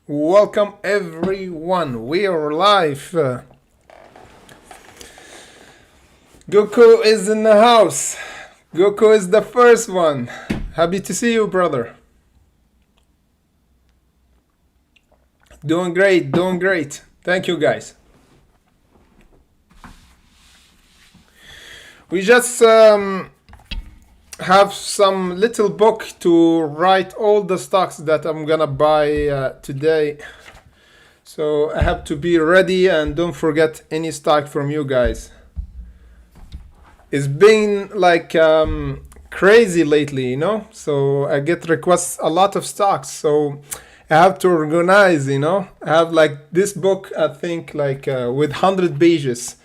Welcome everyone, we are live. Goku is in the house. Goku is the first one. Happy to see you, brother. Doing great, doing great. Thank you, guys. We just have some little book to write all the stocks that I'm gonna buy today. So I have to be ready and don't forget any stock from you guys. It's been like crazy lately, you know, so I get requests a lot of stocks, so I have to organize, you know. I have like this book, I think like with 100 pages,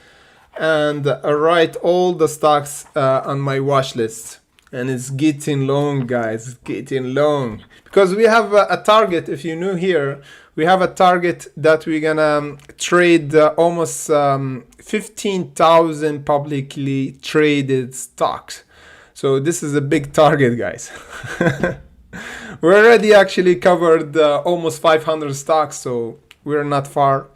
and I write all the stocks on my watch list. And it's getting long, guys, it's getting long. Because we have a target, if you're new here, we have a target that we're gonna trade almost 15,000 publicly traded stocks. So this is a big target, guys. We already actually covered almost 500 stocks, so we're not far.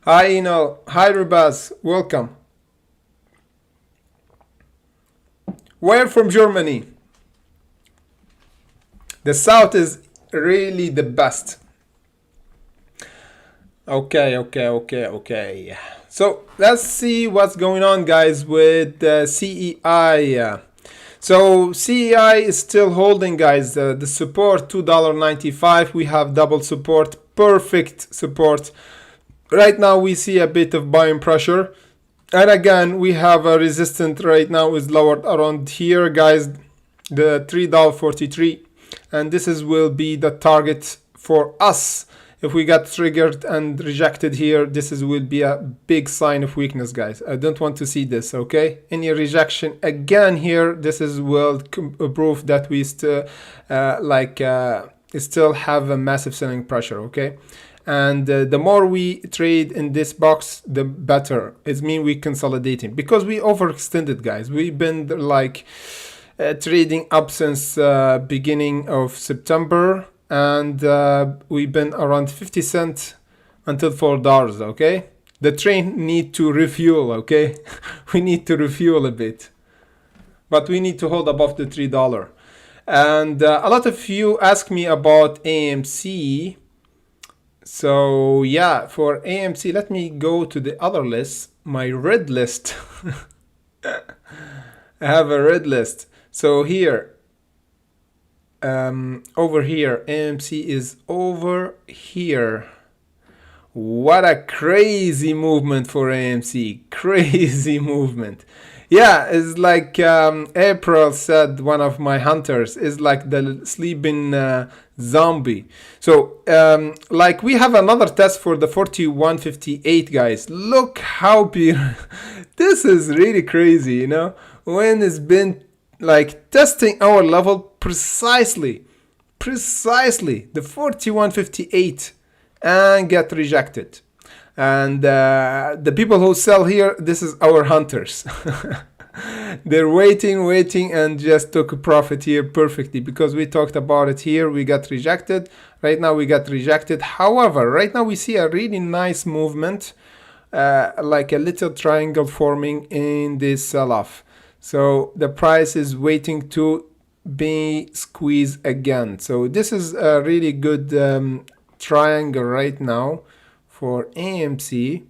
Hi, Ino. Hi, Rubaz. Welcome. Where from Germany? The south is really the best. Okay. So let's see what's going on, guys, with CEI. So CEI is still holding, guys. The support $2.95. We have double support, perfect support. Right now we see a bit of buying pressure. And again, we have a resistance right now is lowered around here, guys, the $3.43. And this will be the target for us. If we got triggered and rejected here, will be a big sign of weakness, guys. I don't want to see this, okay? Any rejection again here, will prove that we still still have a massive selling pressure, okay? And the more we trade in this box, the better. It means we consolidating because we overextended, guys. We've been like trading up since beginning of September, and we've been around 50 cents until $4. Okay, the train need to refuel. Okay, we need to refuel a bit, but we need to hold above the $3. And a lot of you ask me about AMC. So yeah, for AMC, let me go to the other list, my red list. I have a red list. So here, over here, AMC is over here. What a crazy movement for AMC, crazy movement. Yeah, it's like April said, one of my hunters, is like the sleeping zombie. So like we have another test for the 4158, guys. Look how beautiful. This is really crazy, you know, when it's been like testing our level precisely the 4158 and get rejected. And the people who sell here, this is our hunters. They're waiting and just took a profit here perfectly because we talked about it here. We got rejected. Right now we got rejected. However, right now we see a really nice movement, like a little triangle forming in this sell-off. So the price is waiting to be squeezed again. So this is a really good triangle right now for AMC.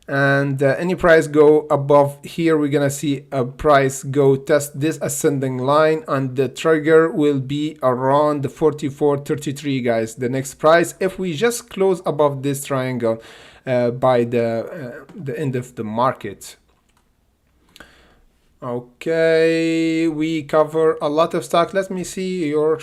And any price go above here, we're gonna see a price go test this ascending line, and the trigger will be around the 44.33, guys. The next price, if we just close above this triangle by the end of the market. Okay, we cover a lot of stock. Let me see your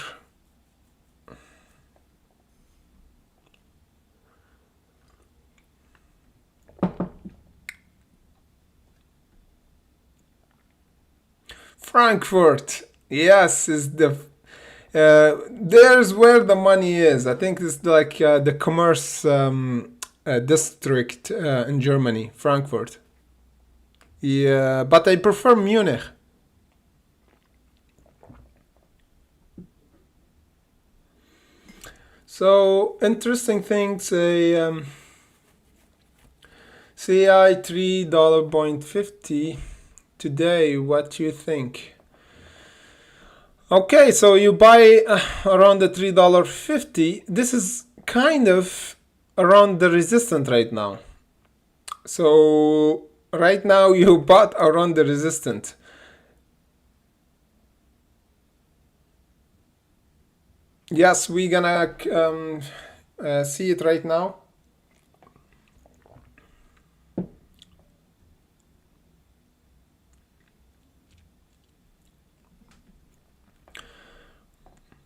Frankfurt. Yes, is the there's where the money is. I think it's like the commerce district in Germany, Frankfurt. Yeah, but I prefer Munich. So interesting thing, say CI $3.50 today. What do you think? Okay, so you buy around the $3.50. This is kind of around the resistance right now. So right now you bought around the resistance. Yes, we're gonna see it right now.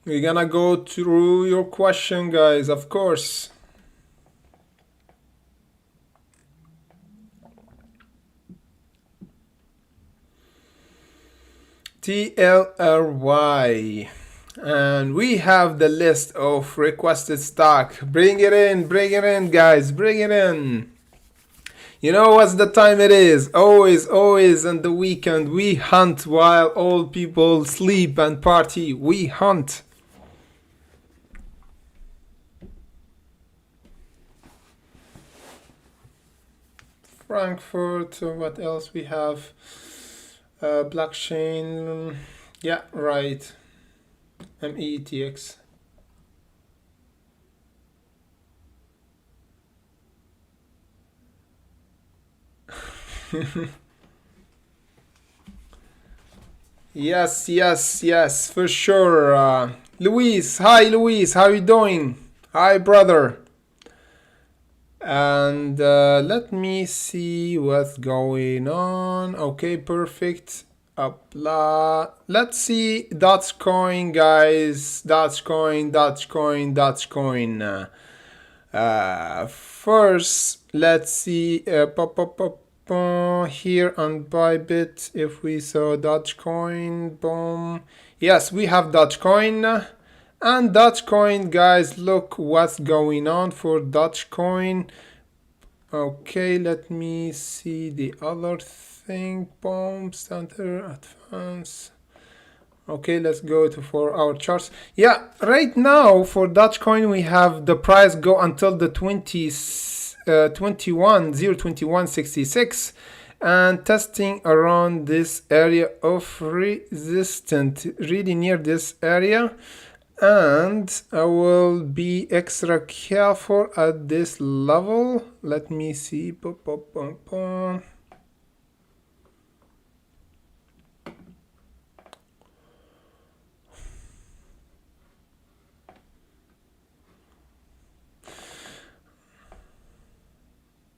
We're gonna go through your question, guys, of course. TLRY. And we have the list of requested stock. Bring it in, guys, bring it in. You know what's the time it is? Always on the weekend. We hunt while all people sleep and party. We hunt. Frankfurt, what else we have? Blockchain, yeah, right. METX. Yes, for sure. Luis, hi Luis, how you doing? Hi brother. And let me see what's going on. Okay, perfect. Apply. Let's see Dogecoin, guys. Dogecoin. First, let's see here on Bybit if we saw Dogecoin. Boom. Yes, we have Dogecoin. And Dogecoin, guys, look what's going on for Dogecoin. Okay, let me see the other thing. Boom, center, advance. Okay, let's go to 4-hour charts. Yeah, right now for Dogecoin we have the price go until the 0.2166 and testing around this area of resistance, really near this area. And I will be extra careful at this level. Let me see.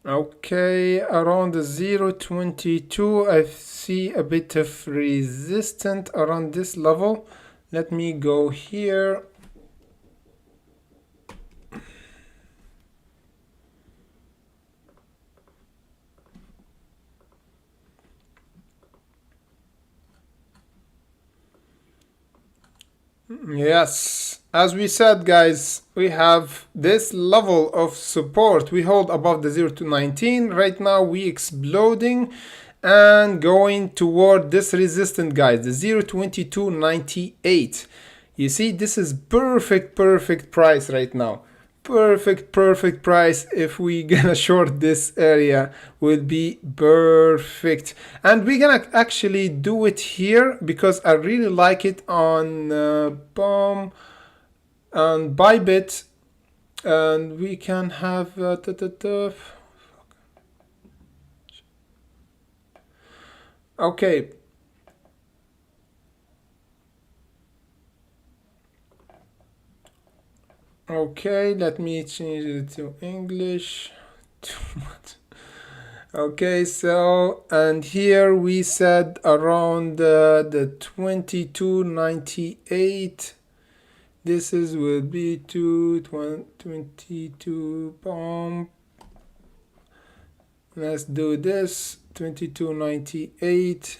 Okay, around the 0.22 I see a bit of resistance around this level. Let me go here. Yes, as we said, guys, we have this level of support we hold above the 0 to 19. Right now we exploding and going toward this resistance, guys, the 0.2298. You see, this is perfect price right now. Perfect price. If we gonna short this area will be perfect, and we're gonna actually do it here because I really like it on BOM and Bybit, and we can have okay. Okay, let me change it to English. Too much. Okay, so, and here we said around the 2298. This is will be 22 bomb. Let's do this 2298.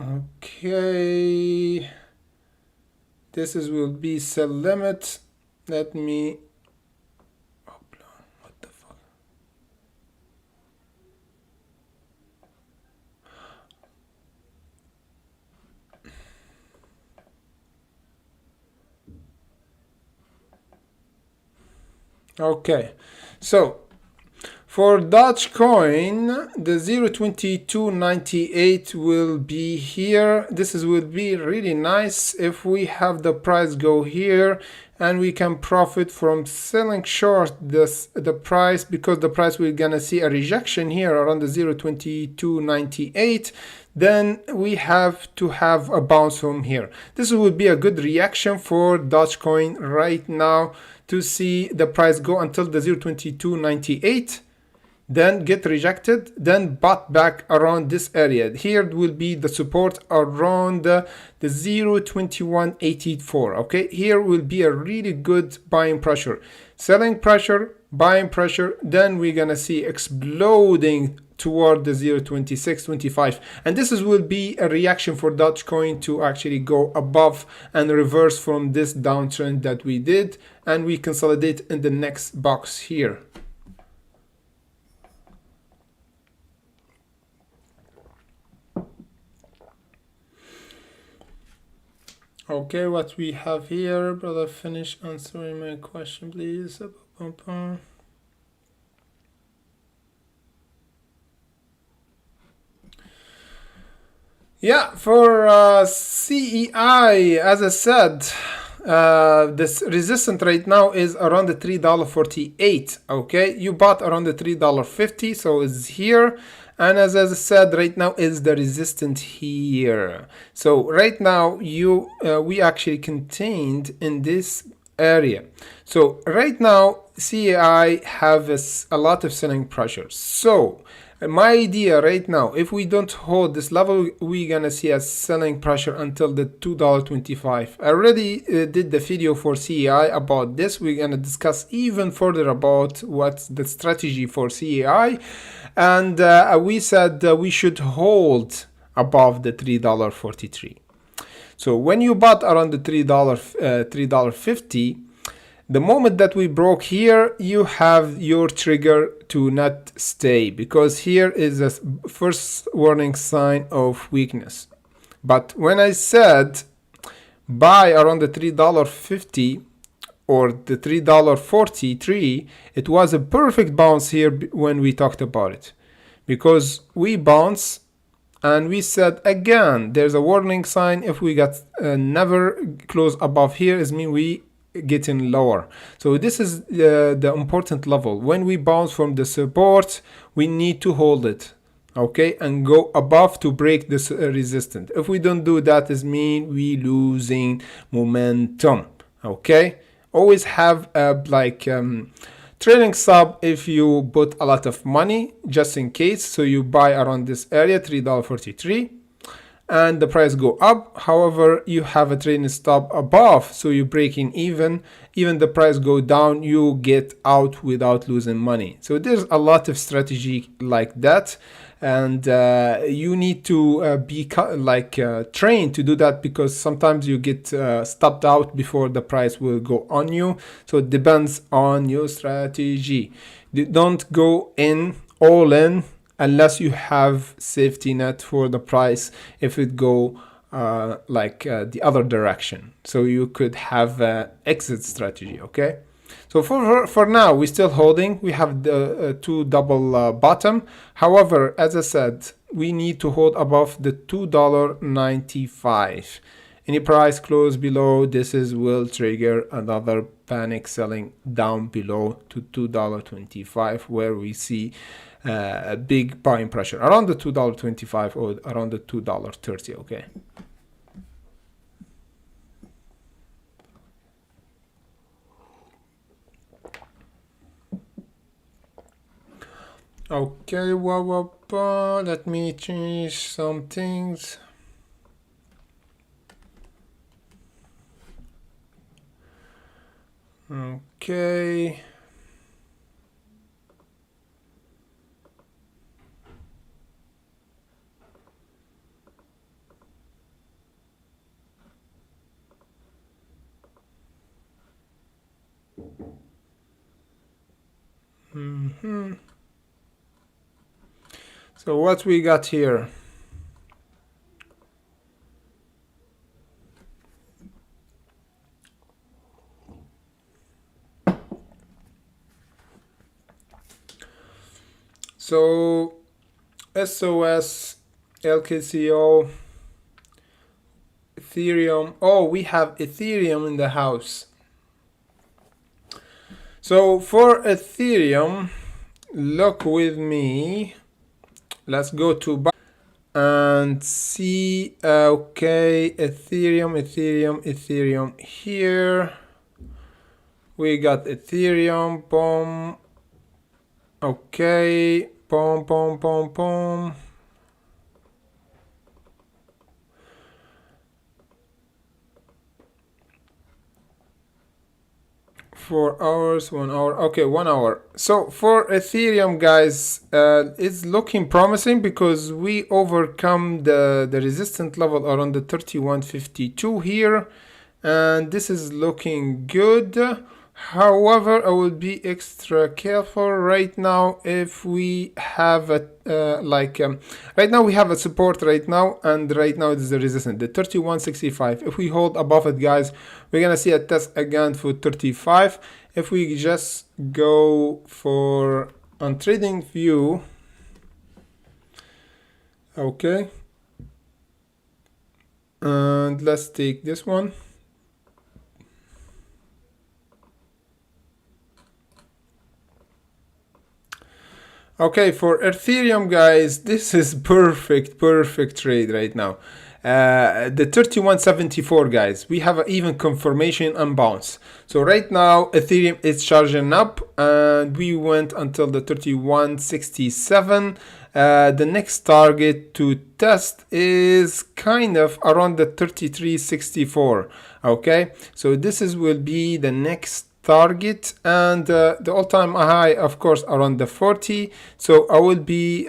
Okay, this is will be sell limit. Let me, what the fuck? Okay, so for Dogecoin, the 0.2298 will be here. Will be really nice if we have the price go here, and we can profit from selling short the price, because the price we're gonna see a rejection here around the 0.2298. Then we have to have a bounce from here. This would be a good reaction for Dogecoin right now, to see the price go until the 0.2298, then get rejected, then bought back around this area. Here will be the support around the 0.2184. Okay, here will be a really good buying pressure, selling pressure, buying pressure. Then we're gonna see exploding toward the 0.2625, and will be a reaction for Dogecoin to actually go above and reverse from this downtrend that we did, and we consolidate in the next box here. Okay, what we have here, brother, finish answering my question, please. Yeah, for CEI, as I said, this resistance right now is around the $3.48. Okay, you bought around the $3.50, so it's here. And as I said, right now is the resistance here. So right now we actually contained in this area. So right now CEI have a lot of selling pressure. So my idea right now, if we don't hold this level, we're gonna see a selling pressure until the $2.25. I already did the video for CEI about this. We're gonna discuss even further about what's the strategy for CEI, and we said we should hold above the $3.43. So when you bought around the $3.50, the moment that we broke here, you have your trigger to not stay, because here is a first warning sign of weakness. But when I said buy around the $3.50 or the $3.43, it was a perfect bounce here when we talked about it, because we bounce and we said again there's a warning sign. If we got never close above here, is mean we getting lower. So this is the important level. When we bounce from the support, we need to hold it, okay, and go above to break this resistance. If we don't do that, is mean we losing momentum. Okay, always have a trailing stop if you put a lot of money, just in case. So you buy around this area, $3.43, and the price go up. However, you have a trailing stop above, so you're breaking even the price go down, you get out without losing money. So there's a lot of strategy like that, and you need to be trained to do that, because sometimes you get stopped out before the price will go on you. So it depends on your strategy. Don't go in all in unless you have safety net for the price if it go the other direction. So you could have exit strategy. Okay, so for now we're still holding. We have the two double bottom. However, as I said, we need to hold above the $2.95. Any price close below this will trigger another panic selling down below to $2.25, where we see a big buying pressure around the $2.25 or around the $2.30. Okay. Okay, let me change some things. Okay. So what we got here? So SOS, LKCO, Ethereum. Oh, we have Ethereum in the house. So for Ethereum, look with me. Let's go to and see. Okay, Ethereum here. We got Ethereum, boom. Okay, boom. 4 hours, 1 hour. Okay, 1 hour. So for Ethereum, guys, it's looking promising because we overcome the resistance level around the 3152 here, and this is looking good. However, I will be extra careful right now if we have a right now we have a support right now, and right now it is the resistance, the 3165. If we hold above it, guys, we're gonna see a test again for 35. If we just go for on trading view, okay, and let's take this one. Okay, for Ethereum, guys, this is perfect trade right now. The 3174, guys, we have an even confirmation and bounce. So right now Ethereum is charging up, and we went until the 3167. The next target to test is kind of around the 3364. Okay, so this will be the next target, and the all-time high, of course, around the 40. So I will be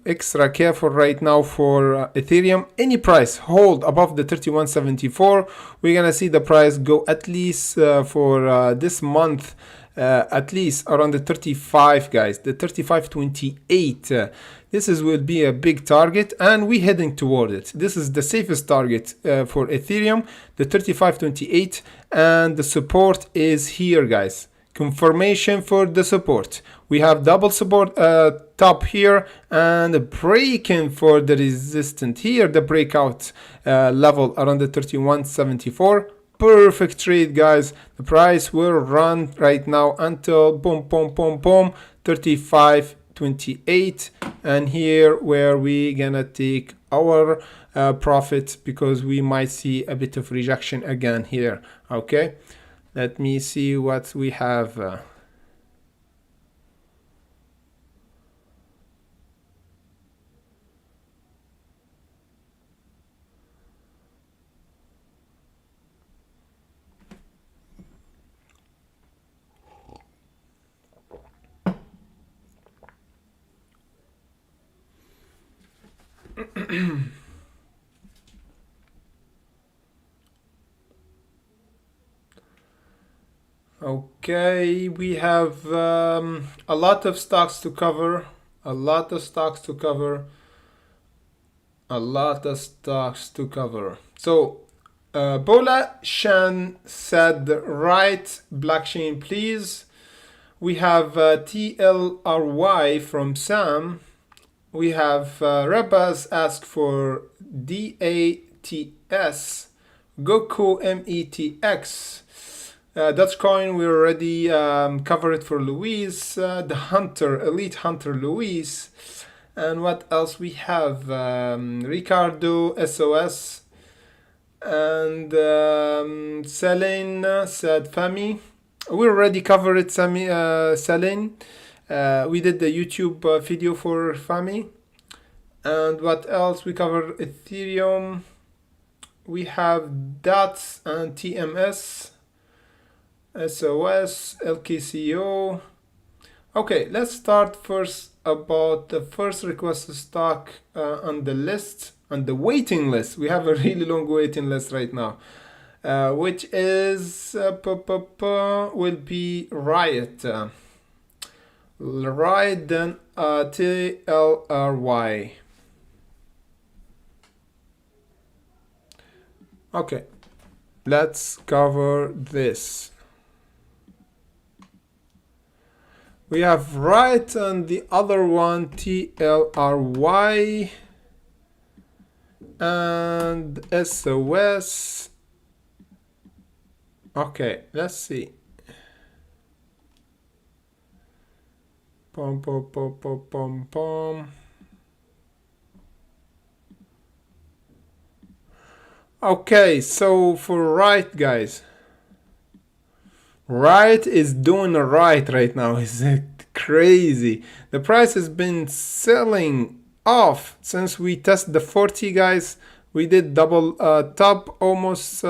extra careful right now for Ethereum. Any price hold above the 3174, we're gonna see the price go at least for this month, at least around the 35, guys, the 3528. This will be a big target, and we're heading toward it. This is the safest target for Ethereum, the 3528, and the support is here, guys. Confirmation for the support. We have double support top here, and breaking for the resistance here, the breakout level around the 3174. Perfect trade, guys. The price will run right now until boom 3528, and here where we gonna take our profit, because we might see a bit of rejection again here. Okay, let me see what we have. Okay, we have a lot of stocks to cover. So Bola Shan said, right, blockchain please. We have TLRY from Sam. We have Rebas ask for DATS, Goku METX. Dogecoin, we already covered for Luis, the Hunter, Elite Hunter Luis. And what else we have? Ricardo, SOS, and Selene said FAMI. We already covered Selene. We did the YouTube video for FAMI. And what else? We covered Ethereum. We have DATS and TMS. SOS, LKCO. Okay, let's start first about the first requested stock on the list, on the waiting list. We have a really long waiting list right now, which is will be Riot. Riot, then TLRY. Okay, let's cover this. We have right and the other one TLRY and SOS. Okay, let's see. Pom pom pom pom pom pom. Okay, so for right, guys, right is doing right now. Is it crazy? The price has been selling off since we tested the 40, guys. We did double top almost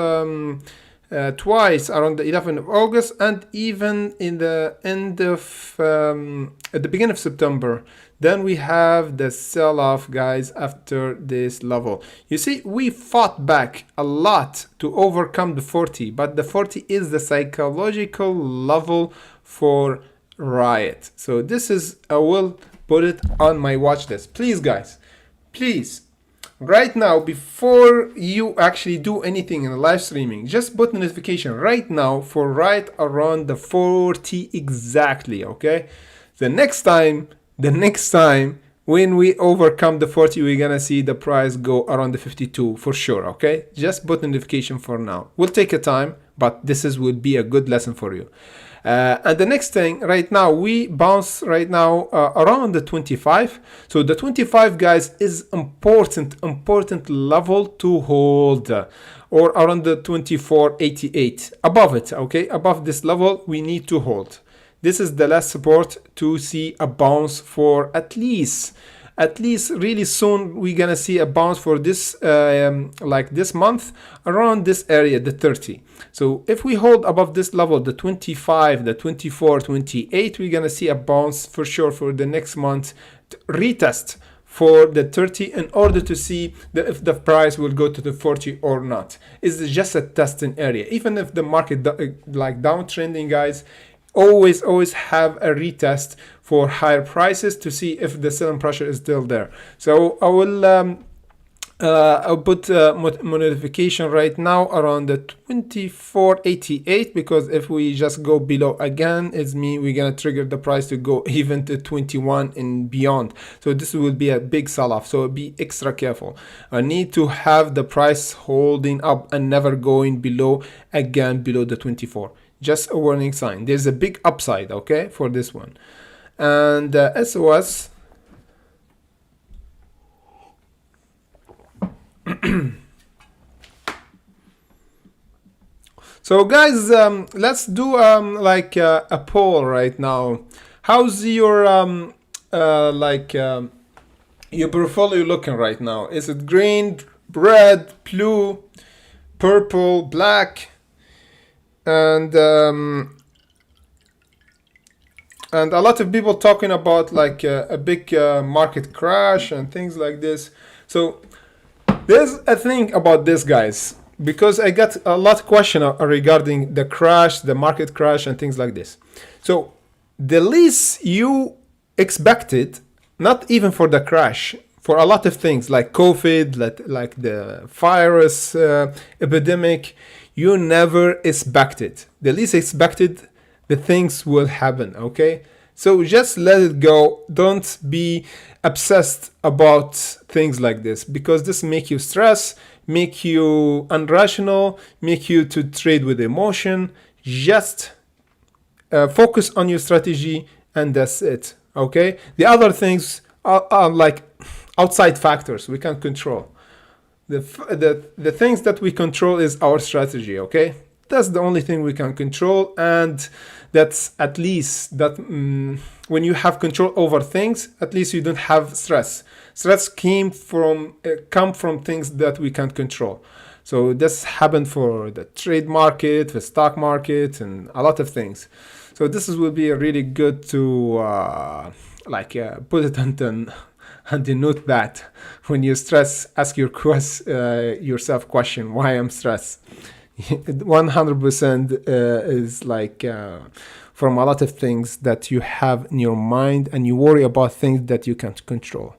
twice around the 11th of August and even in the end of at the beginning of September. Then we have the sell-off, guys, after this level. You see, we fought back a lot to overcome the 40, but the 40 is the psychological level for Riot. So this is, I will put it on my watch list. Please, guys, please, right now, before you actually do anything in the live streaming, just put notification right now for right around the 40 exactly, okay? The next time when we overcome the 40, we're gonna see the price go around the 52 for sure, okay? Just put notification for now. We'll take a time, but this would be a good lesson for you. And the next thing, right now, we bounce right now around the 25. So the 25, guys, is important level to hold, or around the 24.88. Above it, okay? Above this level, we need to hold. This is the last support to see a bounce for at least really soon. We're gonna see a bounce for this like this month around this area, the 30. So if we hold above this level, the 25, the 24, 28, we're gonna see a bounce for sure for the next month, retest for the 30 in order to see if the price will go to the 40 or not. It's just a testing area. Even if the market like downtrending, guys, always have a retest for higher prices to see if the selling pressure is still there. So I will I'll put notification right now around the 24.88, because if we just go below again, it's mean we're gonna trigger the price to go even to 21 and beyond. So this will be a big sell-off, so be extra careful. I need to have the price holding up and never going below the 24. Just a warning sign. There's a big upside, okay, for this one. And SOS. So guys, let's do like a poll right now. How's your your portfolio looking right now? Is it green, red, blue, purple, black? And a lot of people talking about like a big market crash and things like this. So there's a thing about this, guys, because I got a lot of question regarding the crash, the market crash and things like this. So the least you expected, not even for the crash, for a lot of things like COVID, like the virus epidemic, you never expected. The least expected, the things will happen, okay? So just let it go. Don't be obsessed about things like this, because this make you stress, make you irrational, make you to trade with emotion. Just focus on your strategy and that's it, okay? The other things are like outside factors we can't control. The things that we control is our strategy, okay? That's the only thing we can control, and that's at least that when you have control over things, at least you don't have stress. Stress come from things that we can't control. So this happened for the trade market, the stock market, and a lot of things. So this will be really good to put it on the note that when you stress, ask yourself question, why I'm stressed? 100% is like from a lot of things that you have in your mind, and you worry about things that you can't control.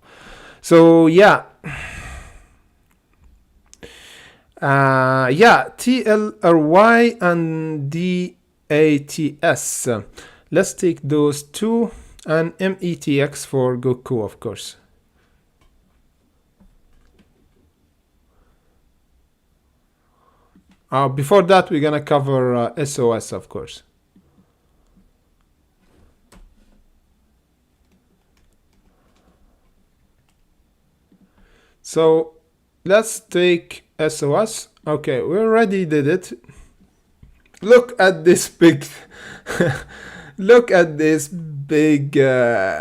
So yeah, TLRY and DATS. Let's take those two, and METX for Goku, of course. Before that, we're gonna cover SOS, of course. So let's take SOS. Okay, we already did it. Look at this big look at this big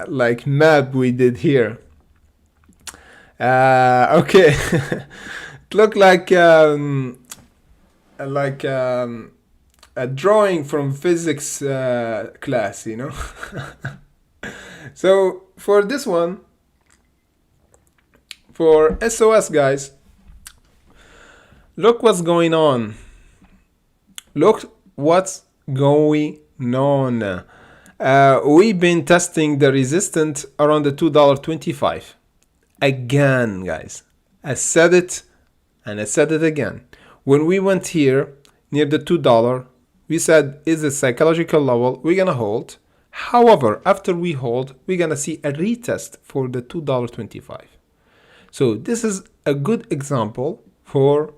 like map we did here. Okay. It looked like a drawing from physics class, you know. So for this one, for SOS, guys, look what's going on. Look what's going on. We've been testing the resistance around the $2.25. Again, guys, I said it and I said it again. When we went here near the $2, we said, is a psychological level, we're gonna hold. However, after we hold, we're gonna see a retest for the $2.25. So this is a good example for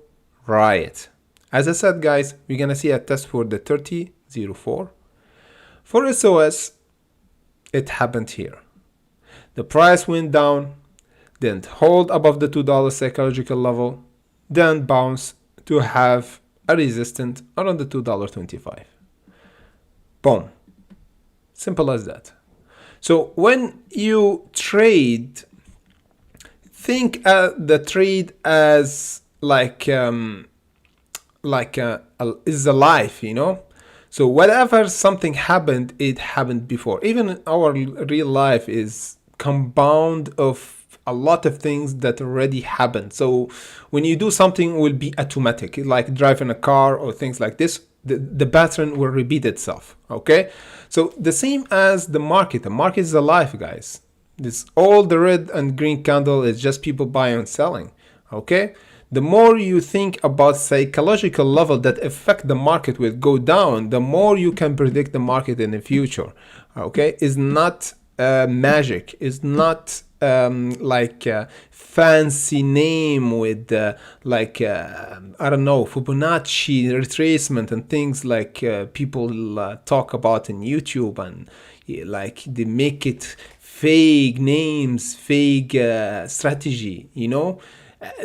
Riot. As I said, guys, we're gonna see a test for the 30.04. For SOS, it happened here. The price went down, then hold above the $2 psychological level, then bounce to have a resistance around the $2.25. Boom. Simple as that. So when you trade, think the trade as like is a life, you know. So whatever something happened, it happened before. Even our real life is compound of a lot of things that already happened. So when you do something, it will be automatic, like driving a car or things like this. The pattern will repeat itself. Okay, so the same as the market. The market is alive, guys. This all the red and green candle is just people buying and selling. Okay, the more you think about psychological level that affect the market will go down, the more you can predict the market in the future. Okay, it's not magic. It's not like a fancy name with like I don't know, Fibonacci retracement and things like people talk about in YouTube, and like they make it fake names, fake strategy, you know.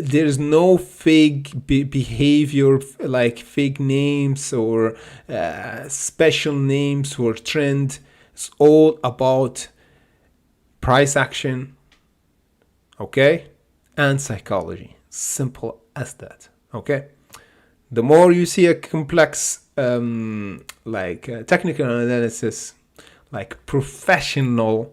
There's no fake behavior, like fake names or special names or trend. It's all about price action, okay, and psychology. Simple as that. Okay, the more you see a complex like technical analysis, like professional,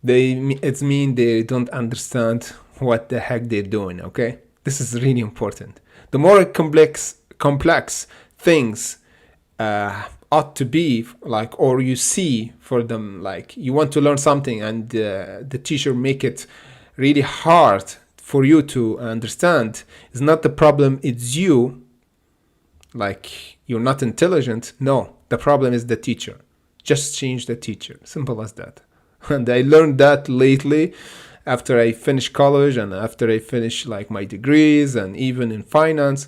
it's mean they don't understand what the heck they're doing. Okay, this is really important. The more complex things ought to be like, or you see for them, like you want to learn something and the teacher make it really hard for you to understand, it's not the problem, it's you, like you're not intelligent. No, the problem is the teacher. Just change the teacher. Simple as that. And I learned that lately after I finished college and after I finished like my degrees, and even in finance.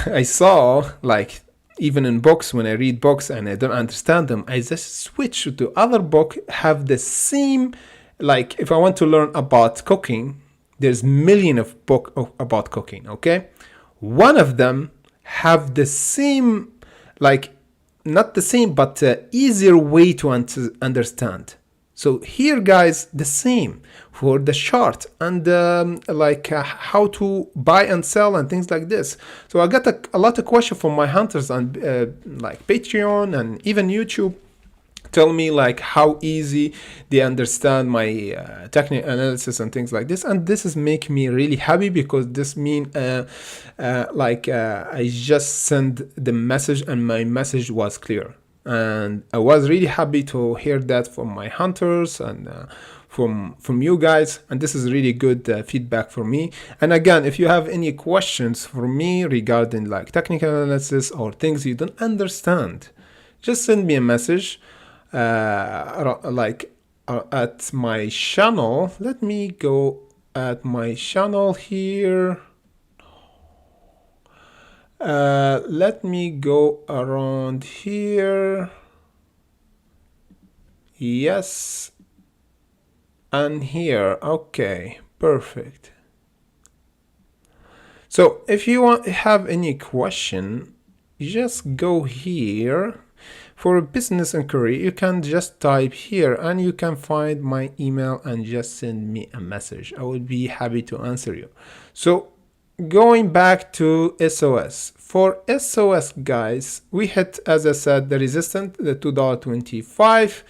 I saw, like, even in books, when I read books and I don't understand them, I just switch to other book, have the same, like if I want to learn about cooking, there's million of book about cooking, okay? One of them have the same, like not the same, but easier way to understand. So here, guys, the same for the chart and like how to buy and sell and things like this. So I got a lot of questions from my hunters on like Patreon and even YouTube. Tell me like how easy they understand my technical analysis and things like this, and this is making me really happy, because this mean like I just sent the message and my message was clear. And I was really happy to hear that from my hunters and from you guys, and this is really good feedback for me. And again, if you have any questions for me regarding like technical analysis or things you don't understand, just send me a message at my channel. Let me go at my channel here. Let me go around here. Yes, and here. Okay, perfect. So if you have any question, just go here. For a business inquiry, you can just type here and you can find my email and just send me a message. I will be happy to answer you. So going back to SOS. For SOS, guys, we hit, as I said, the resistance, the $2.25,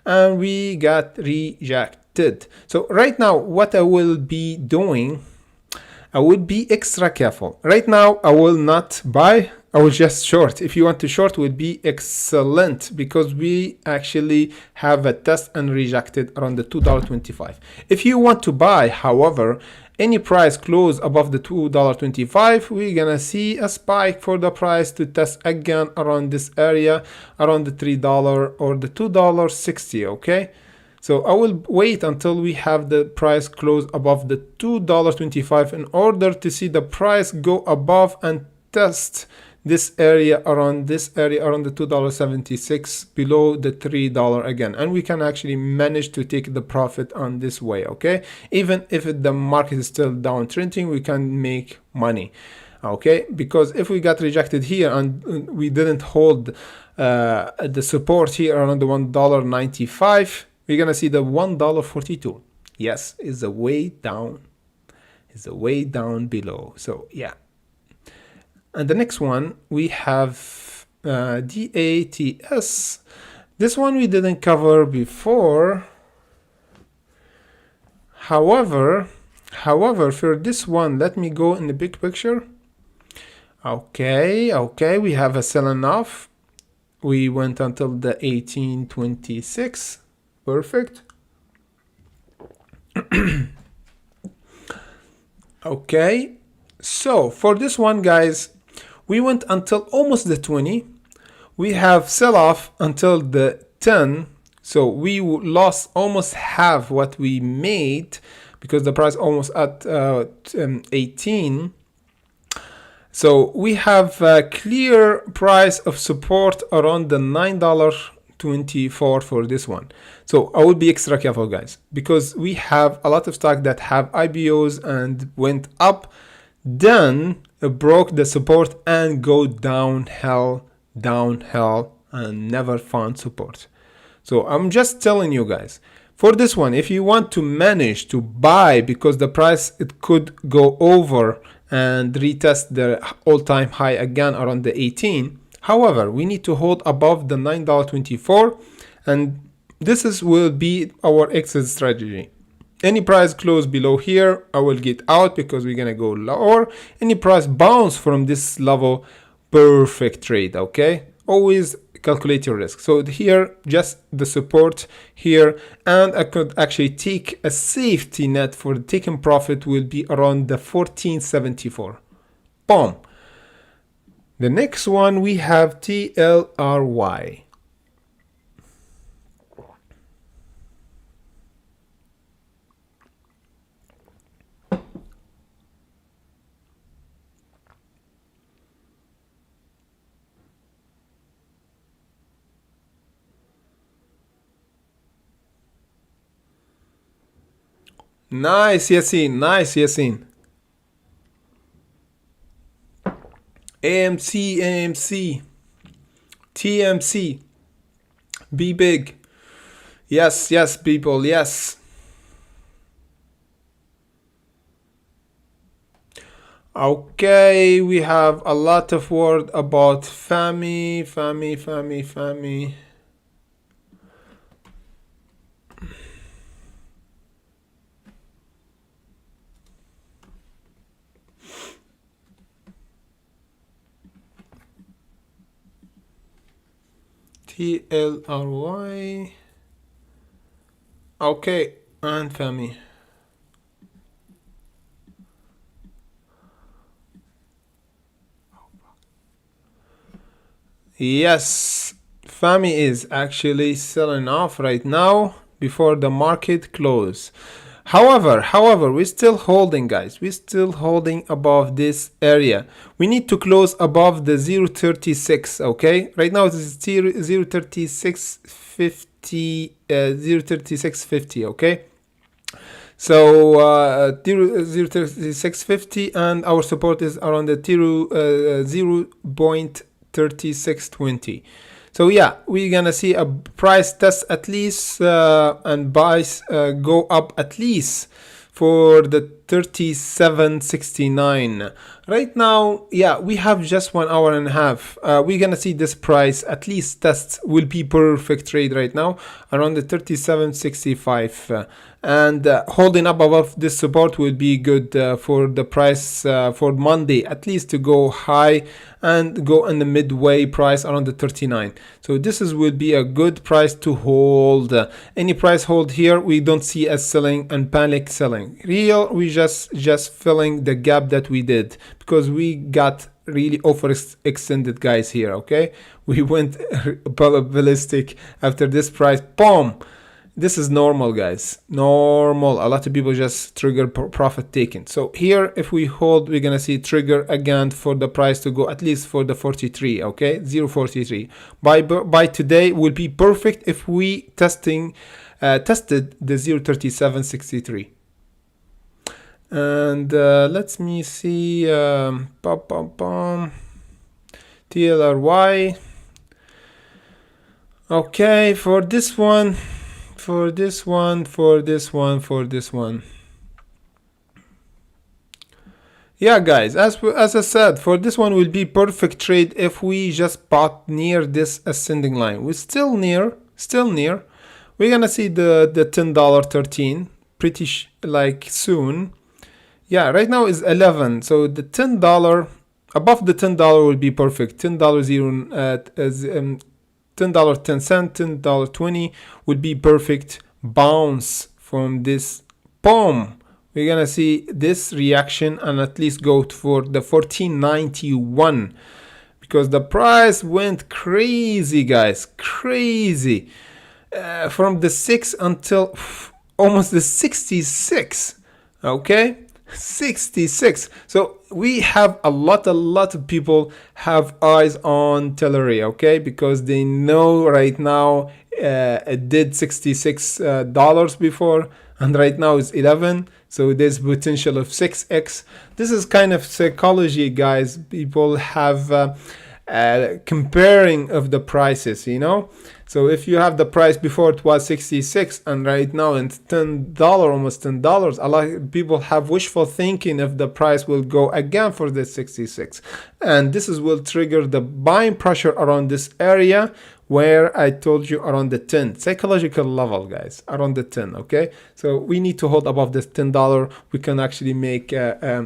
and we got rejected. So right now, what I will be doing, I would be extra careful. Right now, I will not buy. I will just short. If you want to short, would be excellent because we actually have a test and rejected around the $2.25. If you want to buy, however, any price close above the $2.25, we're gonna see a spike for the price to test again around this area, around the $3 or the $2.60, okay? So I will wait until we have the price close above the $2.25 in order to see the price go above and test this area around the $2.76 below the $3 again, and we can actually manage to take the profit on this way, okay? Even if the market is still downtrending, we can make money, okay? Because if we got rejected here and we didn't hold the support here around the $1.95, we're gonna see the $1.42. Yes, is a way down. Is a way down below. So yeah. And the next one we have DATS. This one we didn't cover before. However, for this one, let me go in the big picture. Okay, we have a selling off. We went until the 1826. Perfect. Okay, so for this one, guys, we went until almost the 20. We have sell off until the 10. So we lost almost half what we made because the price almost at 18. So we have a clear price of support around the $9.24 for this one. So I would be extra careful, guys, because we have a lot of stock that have IBOs and went up, then broke the support and go downhill and never found support. So I'm just telling you guys, for this one, if you want to manage to buy because the price, it could go over and retest the all-time high again around the 18. However, we need to hold above the $9.24, and this will be our exit strategy. Any price close below here, I will get out because we're gonna go lower. Any price bounce from this level, perfect trade, okay? Always calculate your risk. So here, just the support here, and I could actually take a safety net for the taking profit will be around the 1474. Boom. The next one we have TLRY. Nice, Yasin. Nice, Yasin. AMC, TMC, Bbig. Yes, people, yes. Okay, we have a lot of word about FAMI. TLRY. Okay, and FAMI. Yes, FAMI is actually selling off right now before the market close. However, we're still holding, guys. We're still holding above this area. We need to close above the 0.36, okay? Right now it is 0.3650, 0.3650, okay? So 0.3650, and our support is around the 0.3620. So yeah, we're gonna see a price test at least and buys go up at least for the 37.69. Right now, yeah, we have just 1 hour and a half. We're gonna see this price at least tests will be perfect trade right now around the 37.65. And holding up above this support will be good for the price for Monday, at least to go high and go in the midway price around the 39. So this will be a good price to hold. Any price hold here, we don't see as selling and panic selling. Real, we just filling the gap that we did because we got really overextended, guys, here. Okay, we went ballistic after this price. Boom. This is normal, guys, normal. A lot of people just trigger profit taking. So here, if we hold, we're gonna see trigger again for the price to go at least for the 43, okay, 0.43. By today will be perfect if we tested the 0.3763. And let me see TLRY. Okay, for this one. Yeah, guys, as I said, for this one will be perfect trade if we just bought near this ascending line. We're still near. We're gonna see the $10.13 pretty like soon. Yeah, right now is 11, so the $10 above the $10 will be perfect. $10.10, $10.20 would be perfect bounce from this. Boom, we're gonna see this reaction and at least go for the 14.91 because the price went crazy, guys, crazy from the 6 until almost the 66. Okay, 66. So we have a lot of people have eyes on TLRY, okay, because they know right now it did $66 before and right now it's 11, so there's potential of 6x. This is kind of psychology, guys. People have comparing of the prices, you know. So if you have the price before it was 66 and right now it's $10, almost $10, a lot of people have wishful thinking if the price will go again for the 66, and this will trigger the buying pressure around this area where I told you around the 10 psychological level, guys, around the 10. Okay, so we need to hold above this $10. We can actually make a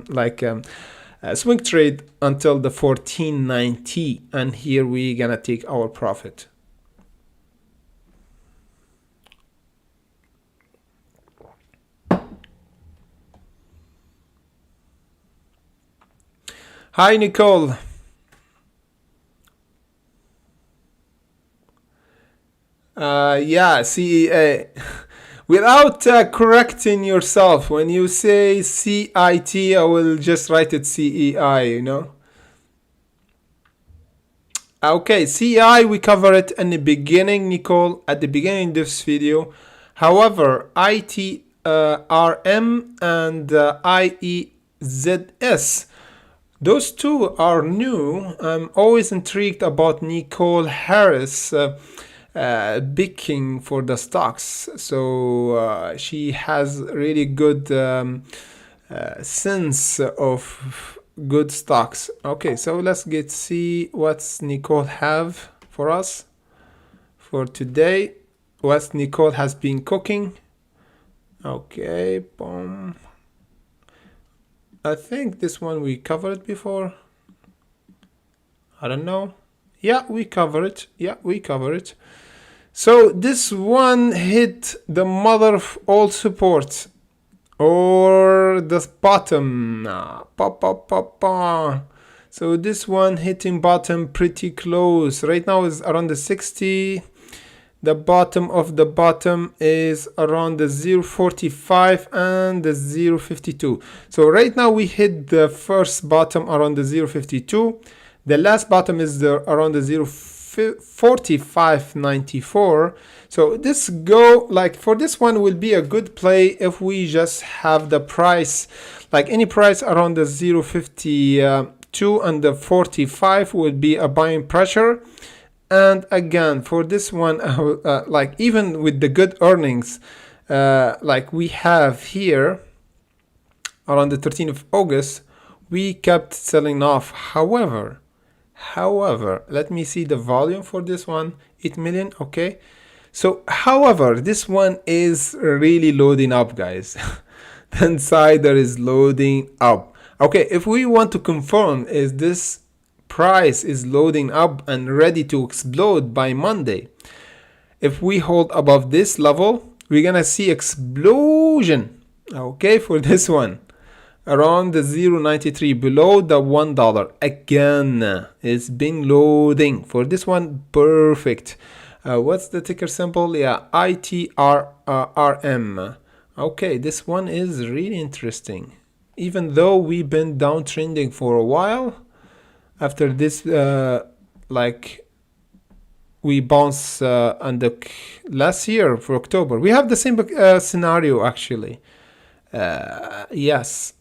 swing trade until the 14.90, and here we gonna take our profit. Hi, Nicole. Yeah, CEA. Without correcting yourself, when you say CIT, I will just write it CEI, you know. Okay, CEI, we cover it in the beginning, Nicole, at the beginning of this video. However, ITRM and IEZS, those two are new. I'm always intrigued about Nicole Harris picking for the stocks. So she has really good sense of good stocks. Okay, so let's see what's Nicole have for us for today. What Nicole has been cooking. Okay, boom. I think this one we covered before. I don't know. Yeah, we cover it. So this one hit the mother of all support, or the bottom. So this one hitting bottom pretty close. Right now is around the 60. The bottom of the bottom is around the 0.45 and the 0.52. So right now we hit the first bottom around the 0.52. The last bottom is around the 0.4594. So this go, like for this one will be a good play if we just have the price, like any price around the 0.52 and the 45 would be a buying pressure. And again, for this one, like even with the good earnings, like we have here around the 13th of August, we kept selling off. However, let me see the volume for this one, 8 million. Okay. So, however, this one is really loading up, guys. The insider is loading up. Okay. If we want to confirm, is this price is loading up and ready to explode by Monday. If we hold above this level, we're gonna see explosion. Okay, for this one around the 0.93 below the $1 again. It's been loading for this one. Perfect. What's the ticker symbol? Yeah, ITRM. Okay, this one is really interesting, even though we've been downtrending for a while. After this, like we bounce on the last year for October, we have the same scenario actually. Yes,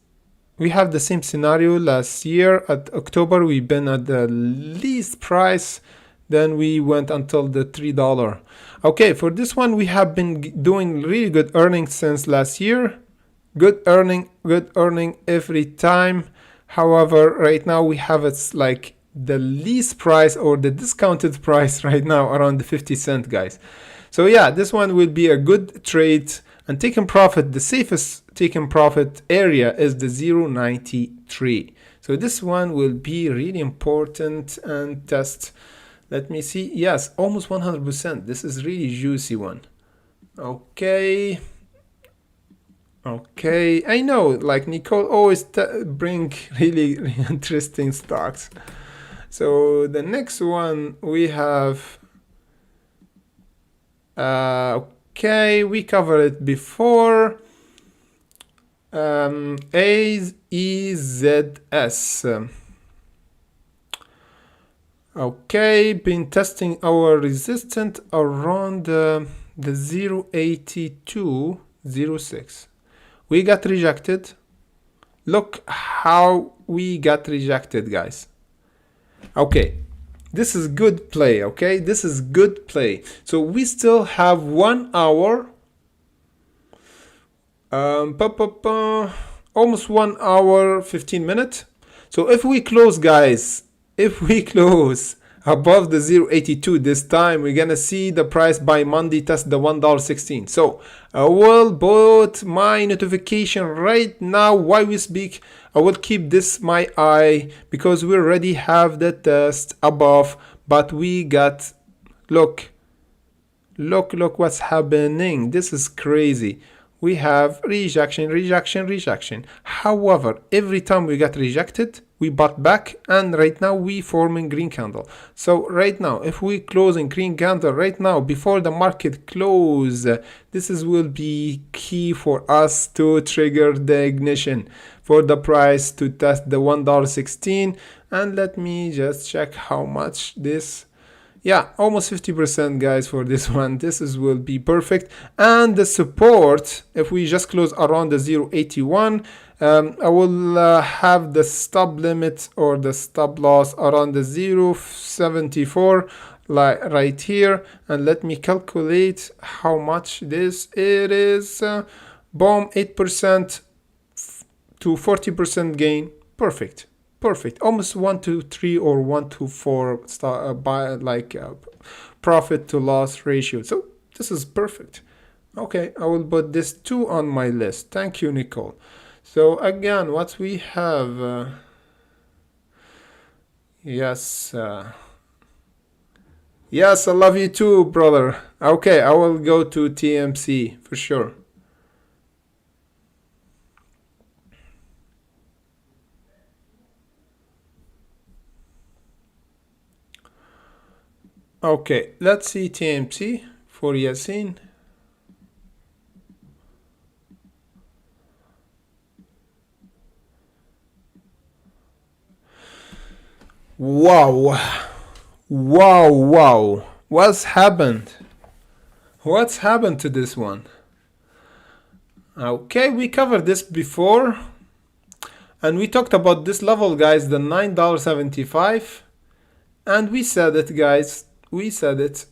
we have the same scenario last year. At October, we've been at the least price. Then we went until the $3. Okay, for this one, we have been doing really good earnings since last year. Good earning every time. However, right now we have it's like the least price or the discounted price right now around the 50 cent, guys. So yeah, this one will be a good trade and taking profit. The safest taking profit area is the 0.93. So this one will be really important and test. Let me see. Yes, almost 100%. This is really juicy one. Okay. Okay, I know, like Nicole always bring really interesting stocks. So the next one we have, okay, we covered it before. AEZS. Okay, been testing our resistance around the 0.8206. We got rejected. Look how we got rejected, guys. Okay, this is good play. Okay, this is good play. So we still have 1 hour. Almost 1 hour 15 minutes. So if we close, guys, if we close above the 0.82 this time, we're gonna see the price by Monday test the $1.16. So I will put my notification right now while we speak. I will keep this my eye because we already have the test above, but we got, look what's happening. This is crazy. We have rejection. However, every time we got rejected, we bought back, and right now we forming green candle. So right now, if we close in green candle right now before the market close, this will be key for us to trigger the ignition for the price to test the $1.16. And let me just check how much this. Yeah, almost 50%, guys, for this one. This will be perfect. And the support, if we just close around the 0.81, I will have the stop limit or the stop loss around the 0.74, like right here. And let me calculate how much this it is. Boom, 8% to 40% gain. Perfect. Almost 1 to 3 or 1 to 4 profit to loss ratio. So this is perfect. Okay, I will put this 2 on my list. Thank you, Nicole. So again, what we have, yes, yes, I love you too, brother. Okay, I will go to TMC for sure. Okay, let's see TMC for Yasin. Wow, wow. What's happened? What's happened to this one? Okay, we covered this before. And we talked about this level, guys, the $9.75. And we said it, guys. We said it.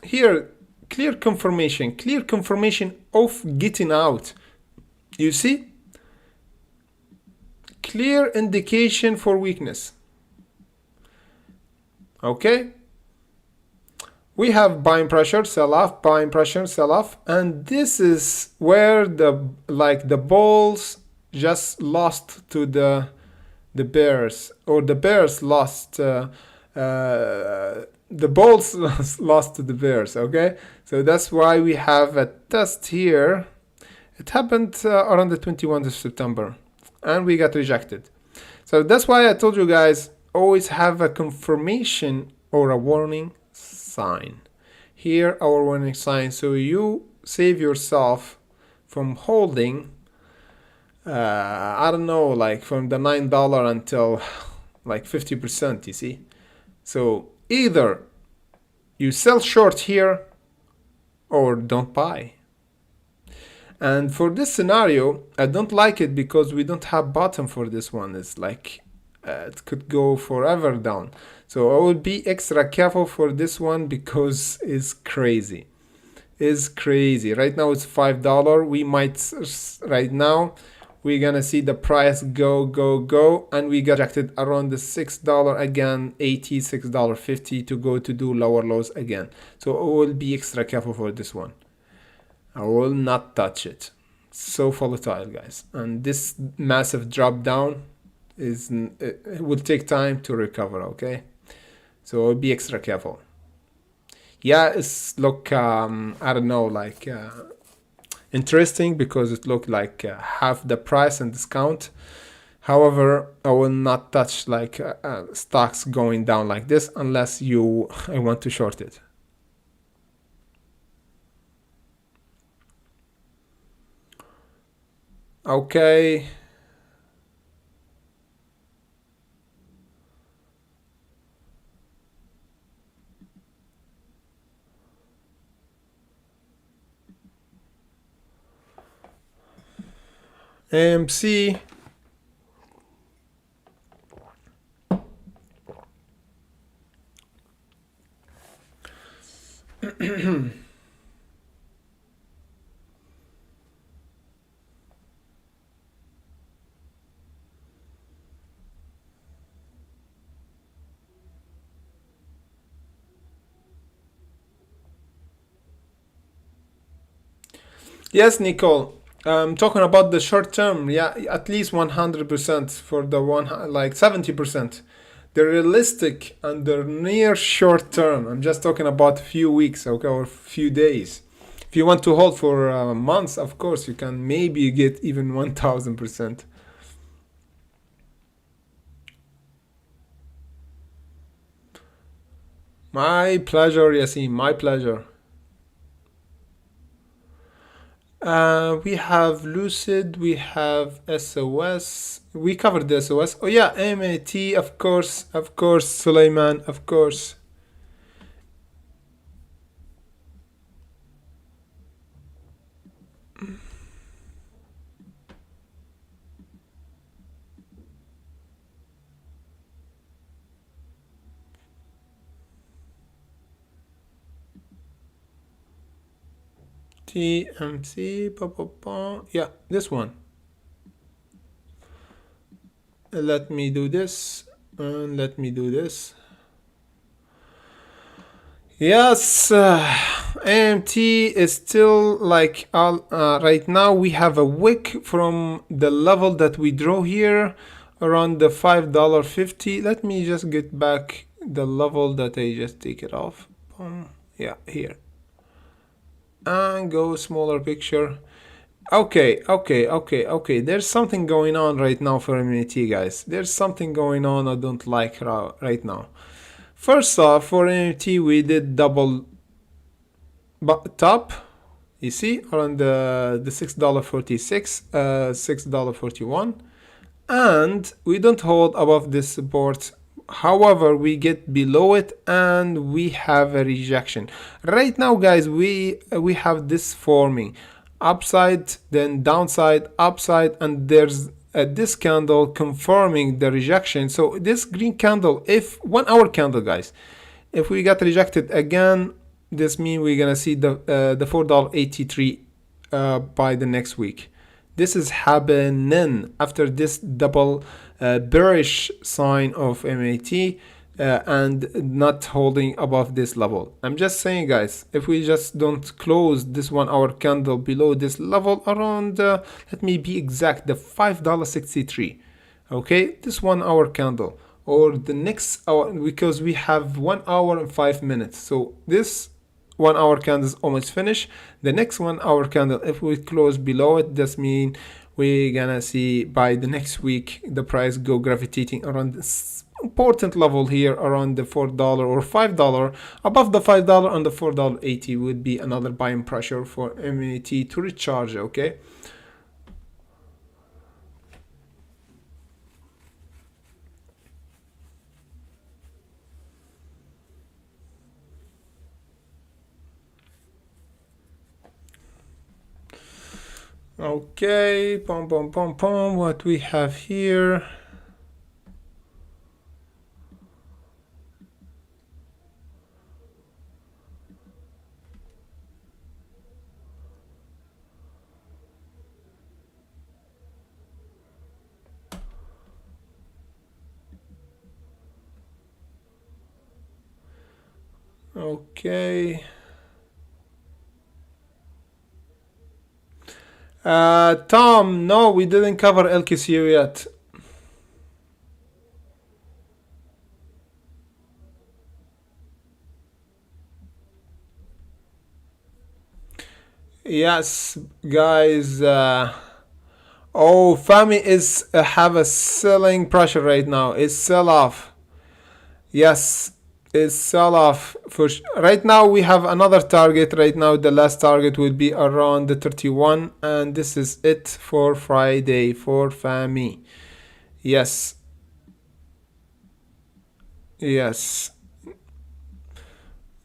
Here, clear confirmation of getting out. You see? Clear indication for weakness. Okay? We have buying pressure, sell off, buying pressure, sell off, and this is where the bulls just lost to the bears, or the bears lost. The bulls lost to the bears. Okay, so that's why we have a test here. It happened around the 21st of September, and we got rejected. So that's why I told you guys, always have a confirmation or a warning sign. Here our warning sign, so you save yourself from holding I don't know, like from the $9 until like 50%, you see. So either you sell short here or don't buy. And for this scenario, I don't like it because we don't have bottom for this one. It's like it could go forever down. So I will be extra careful for this one because it's crazy. It's crazy. Right now it's $5. We might, right now, we're gonna see the price go, and we got rejected around the $6 again, $6.50 to go to do lower lows again. So I will be extra careful for this one. I will not touch it. So volatile, guys. And this massive drop down it will take time to recover, okay? So I'll be extra careful. Yeah, it's look, I don't know, like interesting because it looked like half the price and discount. However, I will not touch like stocks going down like this unless I want to short it. Okay. AMC. Yes, Nicole. Talking about the short term, yeah, at least 100% for the one, like 70%. The realistic and the near short term, I'm just talking about a few weeks, okay, or a few days. If you want to hold for months, of course, you can maybe get even 1000%. My pleasure, Yasin, my pleasure. We have Lucid, we have SOS. We covered the SOS. Oh yeah, MAT, of course, Suleiman, of course. TMC, yeah, this one. Let me do this, and let me do this. Yes, AMT is still like, right now we have a wick from the level that we draw here, around the $5.50. Let me just get back the level that I just take it off. Yeah, here. And go smaller picture. Okay. There's something going on right now for MAT, guys. There's something going on I don't like right now. First off, for MT we did double top, you see, around the $6.46, $6.41, and we don't hold above this support. However, we get below it and we have a rejection. Right now, guys, we have this forming upside, then downside, upside, and there's this candle confirming the rejection. So this green candle, if 1 hour candle, guys, if we got rejected again, this means we're gonna see the $4.83 by the next week. This is happening after this double bearish sign of MAT and not holding above this level. I'm just saying, guys, if we just don't close this 1 hour candle below this level around, let me be exact, the $5.63, okay, this 1 hour candle, or the next hour, because we have 1 hour and 5 minutes. So this 1 hour candle is almost finished. The next 1 hour candle, if we close below it, this means we're gonna see by the next week the price go gravitating around this important level here around the $4 or $5. Above the $5 and the $4.80 would be another buying pressure for MAT to recharge, okay? Okay, what we have here. Okay. Tom, no, we didn't cover LKCU yet. Yes, guys. Oh, FAMI is have a selling pressure right now. It's sell off. Yes, it's sell off for right now. We have another target right now. The last target will be around the 31, and this is it for Friday for FAMI. Yes. Yes.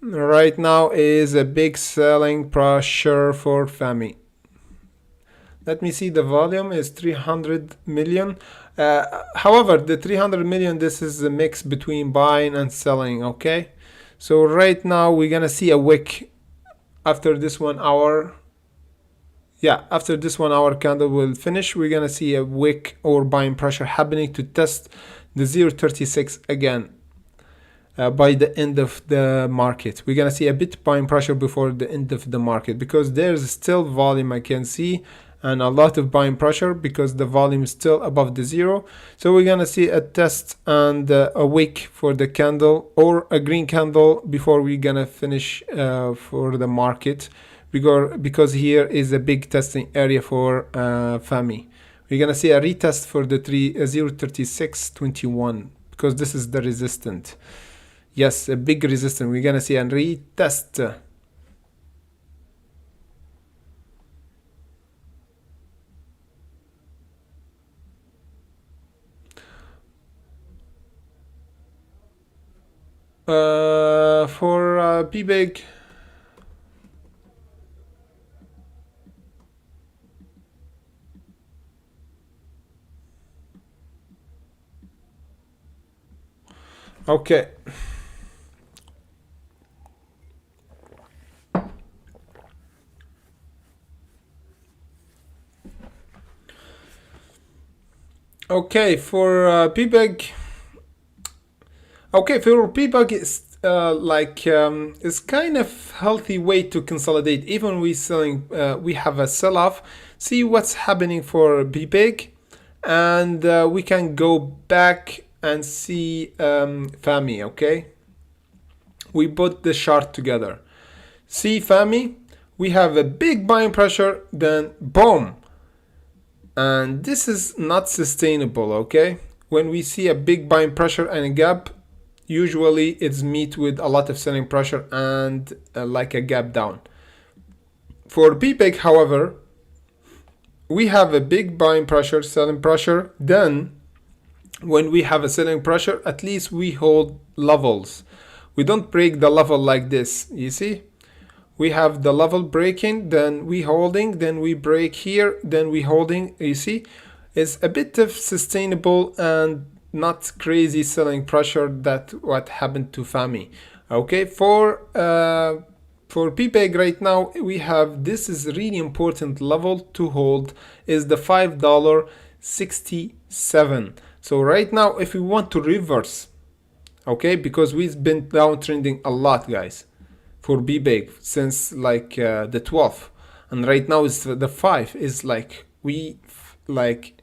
Right now is a big selling pressure for FAMI. Let me see, the volume is 300 million. However, the 300 million, this is a mix between buying and selling, okay? So right now we're gonna see a wick after this 1 hour. Yeah, after this 1 hour candle will finish, we're gonna see a wick or buying pressure happening to test the 0.36 again. By the end of the market, we're gonna see a bit buying pressure before the end of the market, because there's still volume I can see, and a lot of buying pressure because the volume is still above the zero. So we're gonna see a test and a wick for the candle or a green candle before we're gonna finish for the market, because here is a big testing area for FAMI. We're gonna see a retest for the 0.3621 because this is the resistance. Yes, a big resistance. We're gonna see a retest. For Bbig. Okay. Okay, for Bbig. Okay, for Bbig is it's kind of healthy way to consolidate. Even we selling, we have a sell-off. See what's happening for Bbig, and we can go back and see FAMI. Okay, we put the chart together. See FAMI, we have a big buying pressure, then boom. And this is not sustainable, okay? When we see a big buying pressure and a gap, usually it's meet with a lot of selling pressure and like a gap down. For Bbig, however, we have a big buying pressure, selling pressure. Then when we have a selling pressure, at least we hold levels. We don't break the level like this, you see? We have the level breaking, then we holding, then we break here, then we holding, you see? It's a bit of sustainable and not crazy selling pressure that what happened to FAMI. Okay, for Bbig right now, we have, this is really important level to hold, is the $5.67. So right now, if we want to reverse, okay, because we've been downtrending a lot, guys, for Bbig since like the 12th, and right now is the 5 is like we like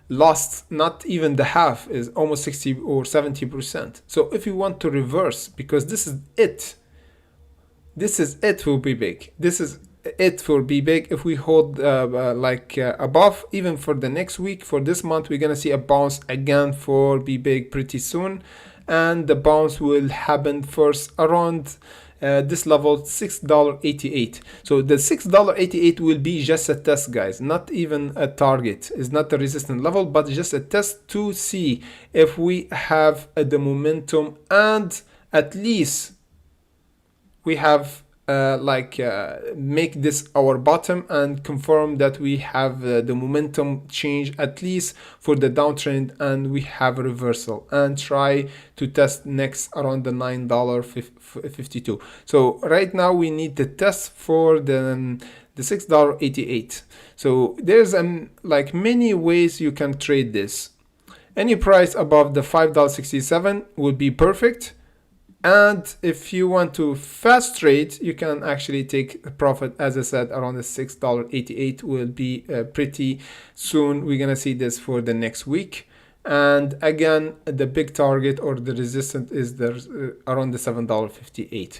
lost not even the half, is almost 60 or 70%. So if we want to reverse, because this is it for Bbig, this is it for Bbig. If we hold above, even for the next week, for this month, we're gonna see a bounce again for Bbig pretty soon, and the bounce will happen first around this level, $6.88. So the $6.88 will be just a test, guys, not even a target. It's not a resistance level, but just a test to see if we have the momentum, and at least we have make this our bottom and confirm that we have the momentum change at least for the downtrend, and we have a reversal, and try to test next around the $9.52. So right now we need the test for the $6.88. So there's like many ways you can trade this. Any price above the $5.67 would be perfect. And if you want to fast trade, you can actually take a profit, as I said, around the $6.88 will be pretty soon. We're gonna see this for the next week. And again, the big target or the resistance is around the $7.58.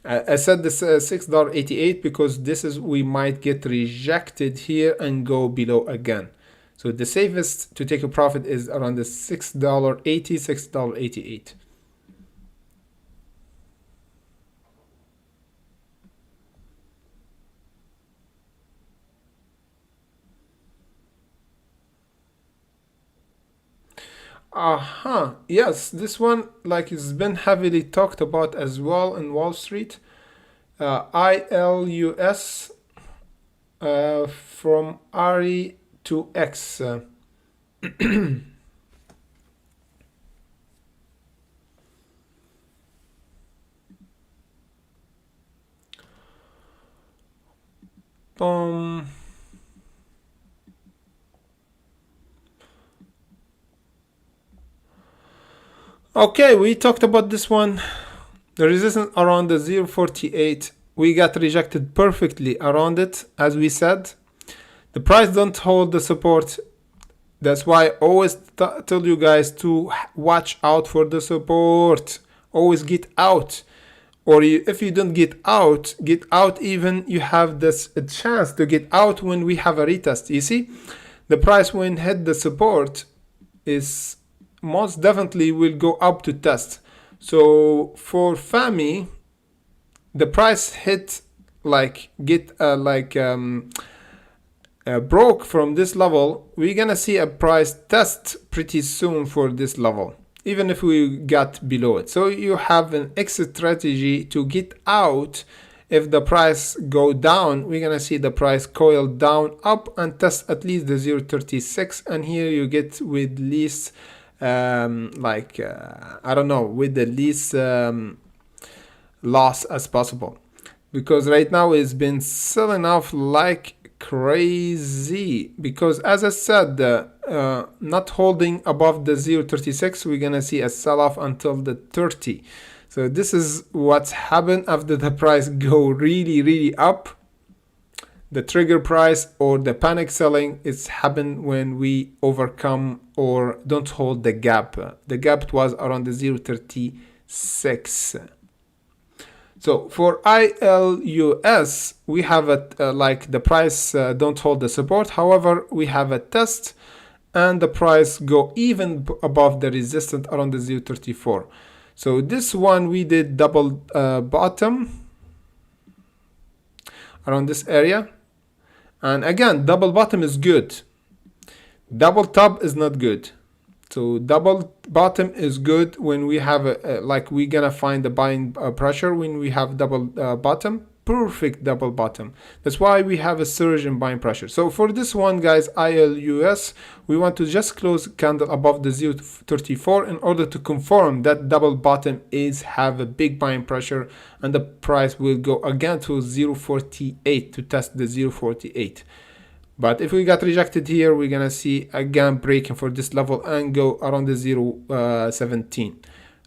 I said this $6.88 because this is, we might get rejected here and go below again. So the safest to take a profit is around the $6.80, $6.88. Yes, this one like it's been heavily talked about as well in Wall Street. ILUS from RE to X. Okay, we talked about this one. The resistance around the 0.48. We got rejected perfectly around it, as we said. The price don't hold the support. That's why I always tell you guys to watch out for the support. Always get out. Or if you don't get out even, you have this a chance to get out when we have a retest. You see, the price when hit the support is most definitely will go up to test. So for FAMI, the price hit like broke from this level. We're gonna see a price test pretty soon for this level, even if we got below it. So you have an exit strategy to get out. If the price go down, we're gonna see the price coil down up and test at least the 0.36, and here you get with least I don't know, with the least loss as possible, because right now it's been selling off like crazy, because as I said, not holding above the 0.36, we're gonna see a sell-off until the 30. So this is what's happened after the price go really up. The trigger price or the panic selling is happened when we overcome or don't hold the gap. The gap was around the 0.36. So for ILUS, we have like the price don't hold the support. However, we have a test and the price go even above the resistance around the 0.34. So this one we did double bottom around this area, and again double bottom is good, double top is not good. So double bottom is good when we have like we're gonna find the buying pressure when we have double bottom, perfect double bottom. That's why we have a surge in buying pressure. So for this one, guys, ILUS, we want to just close candle above the 0.34 in order to confirm that double bottom is have a big buying pressure, and the price will go again to 0.48 to test the 0.48. But if we got rejected here, we're gonna see again breaking for this level and go around the 0.17.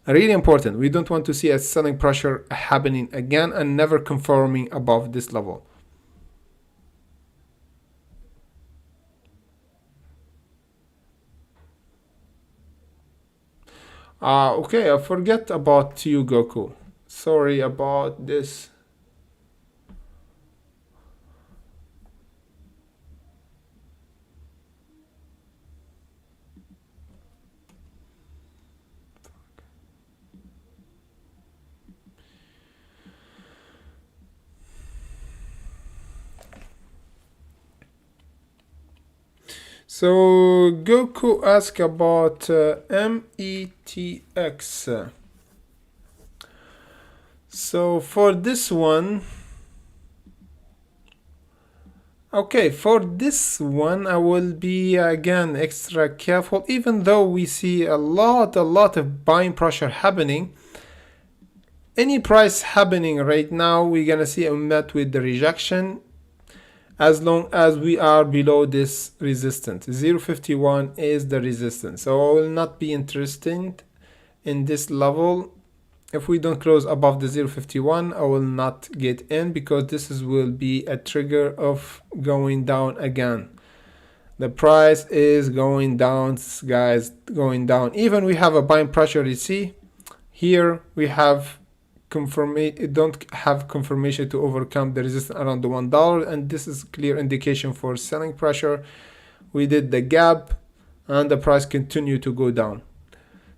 Really important, we don't want to see a selling pressure happening again and never confirming above this level. Okay, I forget about you, Goku. Sorry about this. So Goku asked about METX. So for this one, okay, for this one I will be again extra careful, even though we see a lot of buying pressure happening. Any price happening right now, we're gonna see a met with the rejection as long as we are below this resistance. 0.51 is the resistance, so I will not be interested in this level. If we don't close above the 0.51, I will not get in, because this will be a trigger of going down again. The price is going down, guys, going down. Even we have a buying pressure, you see here we have don't have confirmation to overcome the resistance around the $1, and this is clear indication for selling pressure. We did the gap and the price continued to go down.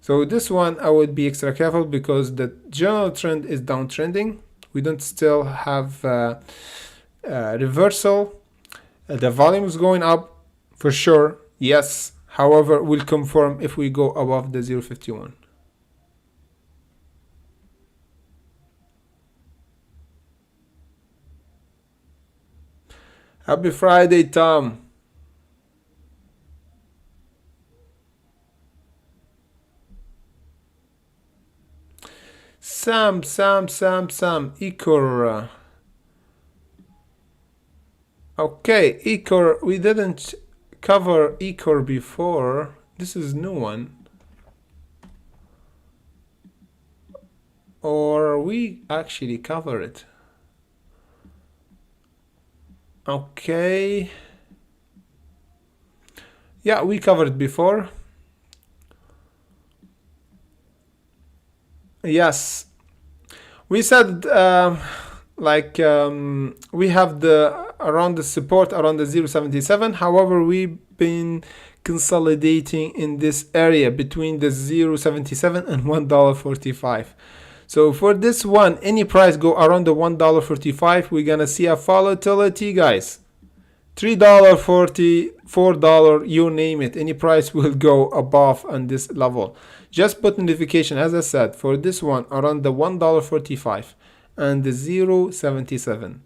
So this one I would be extra careful, because the general trend is downtrending. We don't still have reversal. The volume is going up for sure, yes. However, we'll confirm if we go above the 0.51. Happy Friday, Tom. Sam, ECORA. Okay, ECORA, we didn't cover ECORA before. This is new one. Or we actually cover it. Okay. Yeah, we covered before. Yes. We said we have the around the support around the 0.77. However, we've been consolidating in this area between the 0.77 and $1.45. So for this one, any price go around the $1.45, we're gonna see a volatility, guys. $3, $40, $4, you name it, any price will go above on this level. Just put notification, as I said, for this one around the $1.45 and the 0.77.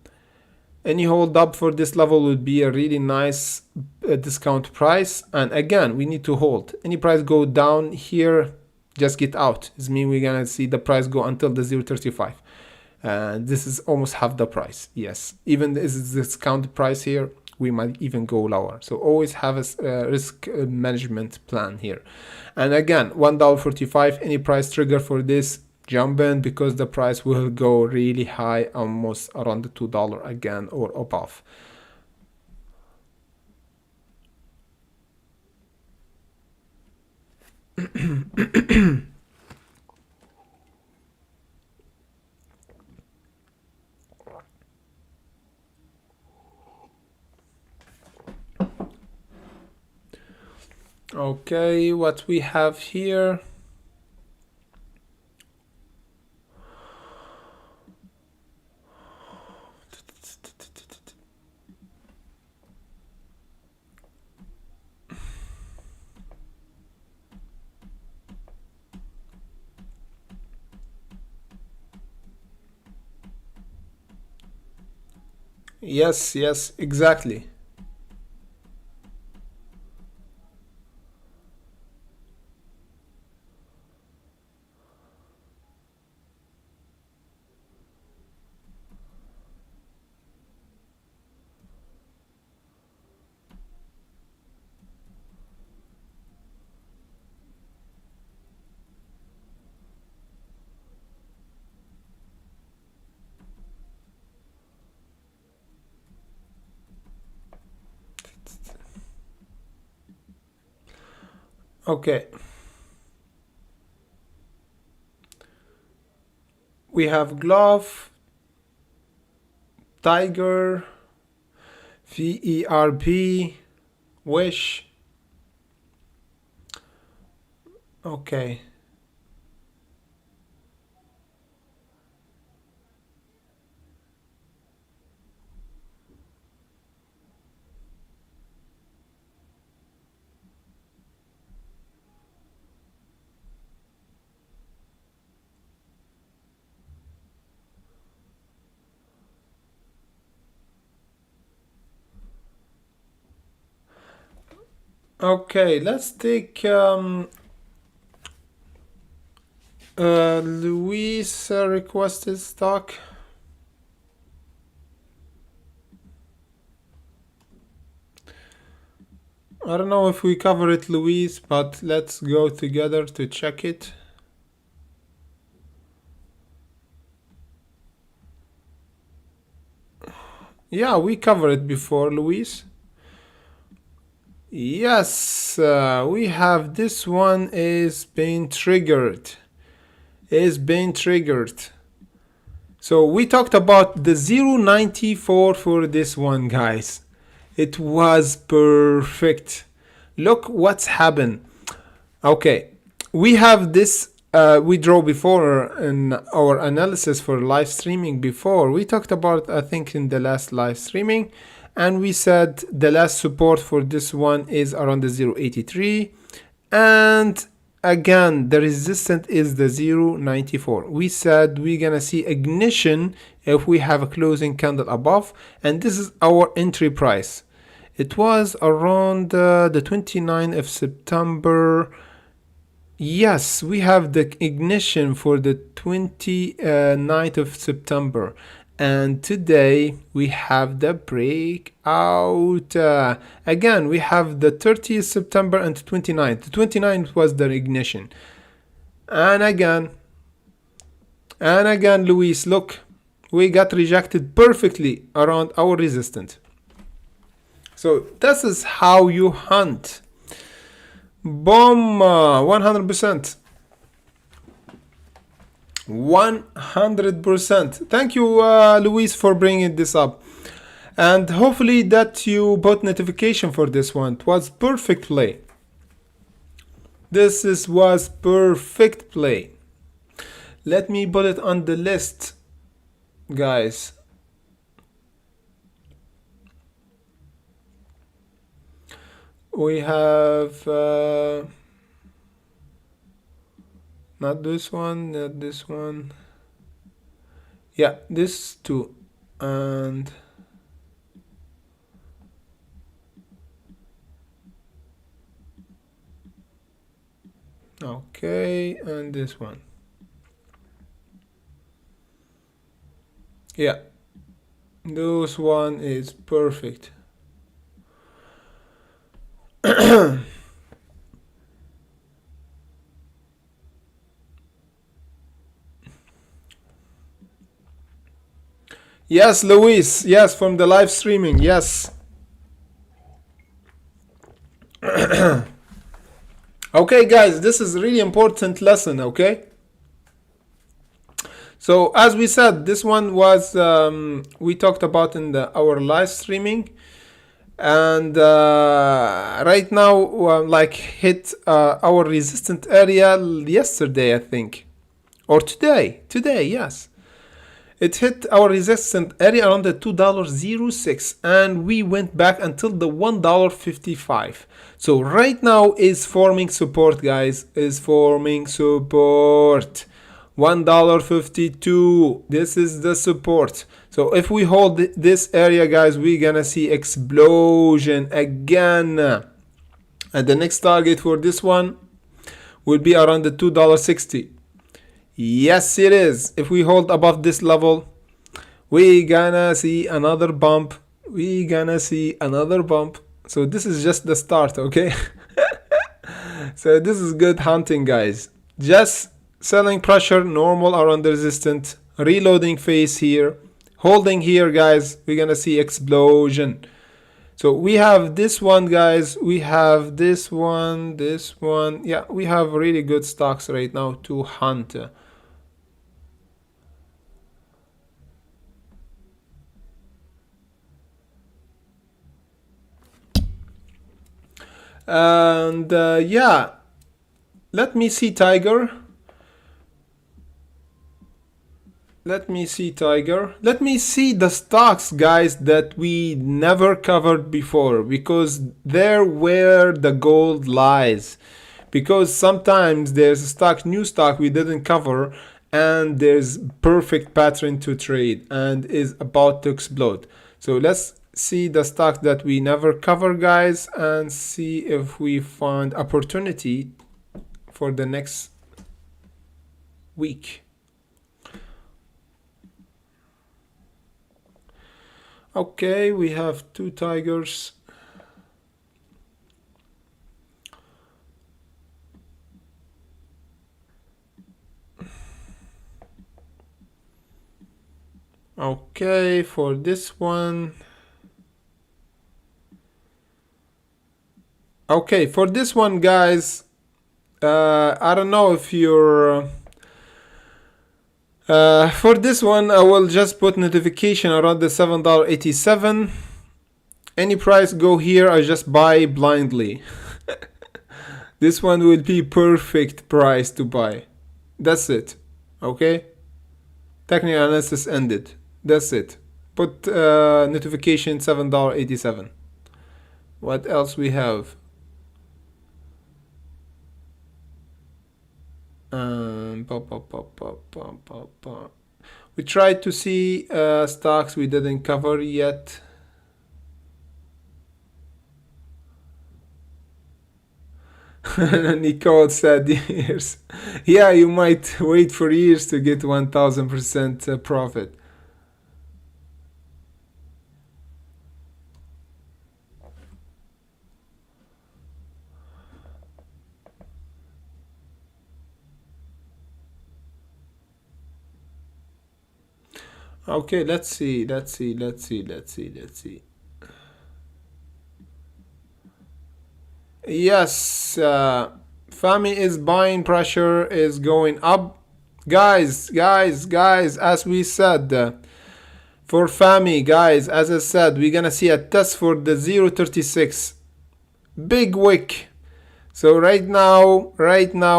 Any hold up for this level would be a really nice discount price. And again, we need to hold. Any price go down here, just get out. This means we're gonna see the price go until the 0.35. This is almost half the price. Yes, even this is discount price here, we might even go lower. So always have a risk management plan here. And again, $1.45, any price trigger for this, jump in, because the price will go really high, almost around the $2 again or above. Okay, what we have here. Yes, yes, exactly. Okay. We have glove, tiger, VERP, wish. Okay. Okay, let's take Luis requested stock. I don't know if we cover it, Luis, but let's go together to check it. Yeah, we covered it before, Luis. Yes, we have this one is being triggered. So we talked about the 0.94 for this one, guys. It was perfect. Look what's happened. Okay, we have this we draw before in our analysis for live streaming before. We talked about, I think, in the last live streaming, and we said the last support for this one is around the 0.83, and again the resistance is the 0.94. We said we're gonna see ignition if we have a closing candle above, and this is our entry price. It was around the 29th of September. Yes, we have the ignition for the 29th of September, and today we have the breakout. Again, we have the 30th September and 29th. The 29th was the ignition. And again, Luis, look, we got rejected perfectly around our resistance. So this is how you hunt. Boom, 100%. 100%. Thank you, Luis, for bringing this up. And hopefully that you bought notification for this one. It was perfect play. Was perfect play. Let me put it on the list, guys. We have not this one, not this one. Yeah, this two, and okay, and this one. Yeah, this one is perfect. Yes, Luis. Yes, from the live streaming. Yes. Okay, guys, this is a really important lesson. Okay. So as we said, this one was we talked about in our live streaming, and right now like hit our resistance area yesterday, I think, or today. Yes. It hit our resistance area around the $2.06, and we went back until the $1.55. So right now is forming support, guys. Is forming support. $1.52. This is the support. So if we hold this area, guys, we're gonna see explosion again. And the next target for this one will be around the $2.60. Yes, it is. If we hold above this level, we're gonna see another bump. We're gonna see another bump. So this is just the start, okay? So this is good hunting, guys. Just selling pressure, normal around the resistance, reloading phase here, holding here, guys. We're gonna see explosion. So we have this one, guys. We have this one, this one. Yeah, we have really good stocks right now to hunt. And yeah, let me see Tiger. Let me see Tiger. Let me see the stocks, guys, that we never covered before, because there where the gold lies. Because sometimes there's a stock, new stock we didn't cover, and there's perfect pattern to trade and is about to explode. So let's see the stock that we never cover, guys, and see if we find opportunity for the next week. Okay, we have two tigers. Okay, for this one. Okay, for this one, guys, I don't know if you're... for this one, I will just put notification around the $7.87. Any price go here, I just buy blindly. This one will be perfect price to buy. That's it. Okay? Technical analysis ended. That's it. Put notification $7.87. What else we have? We tried to see stocks we didn't cover yet. Nicole said years. Yeah, you might wait for years to get 1000% profit. Okay, let's see. Yes, FAMI is buying pressure is going up. Guys, as we said, for FAMI, guys, as I said, we're gonna see a test for the 0.36. Big wick. So right now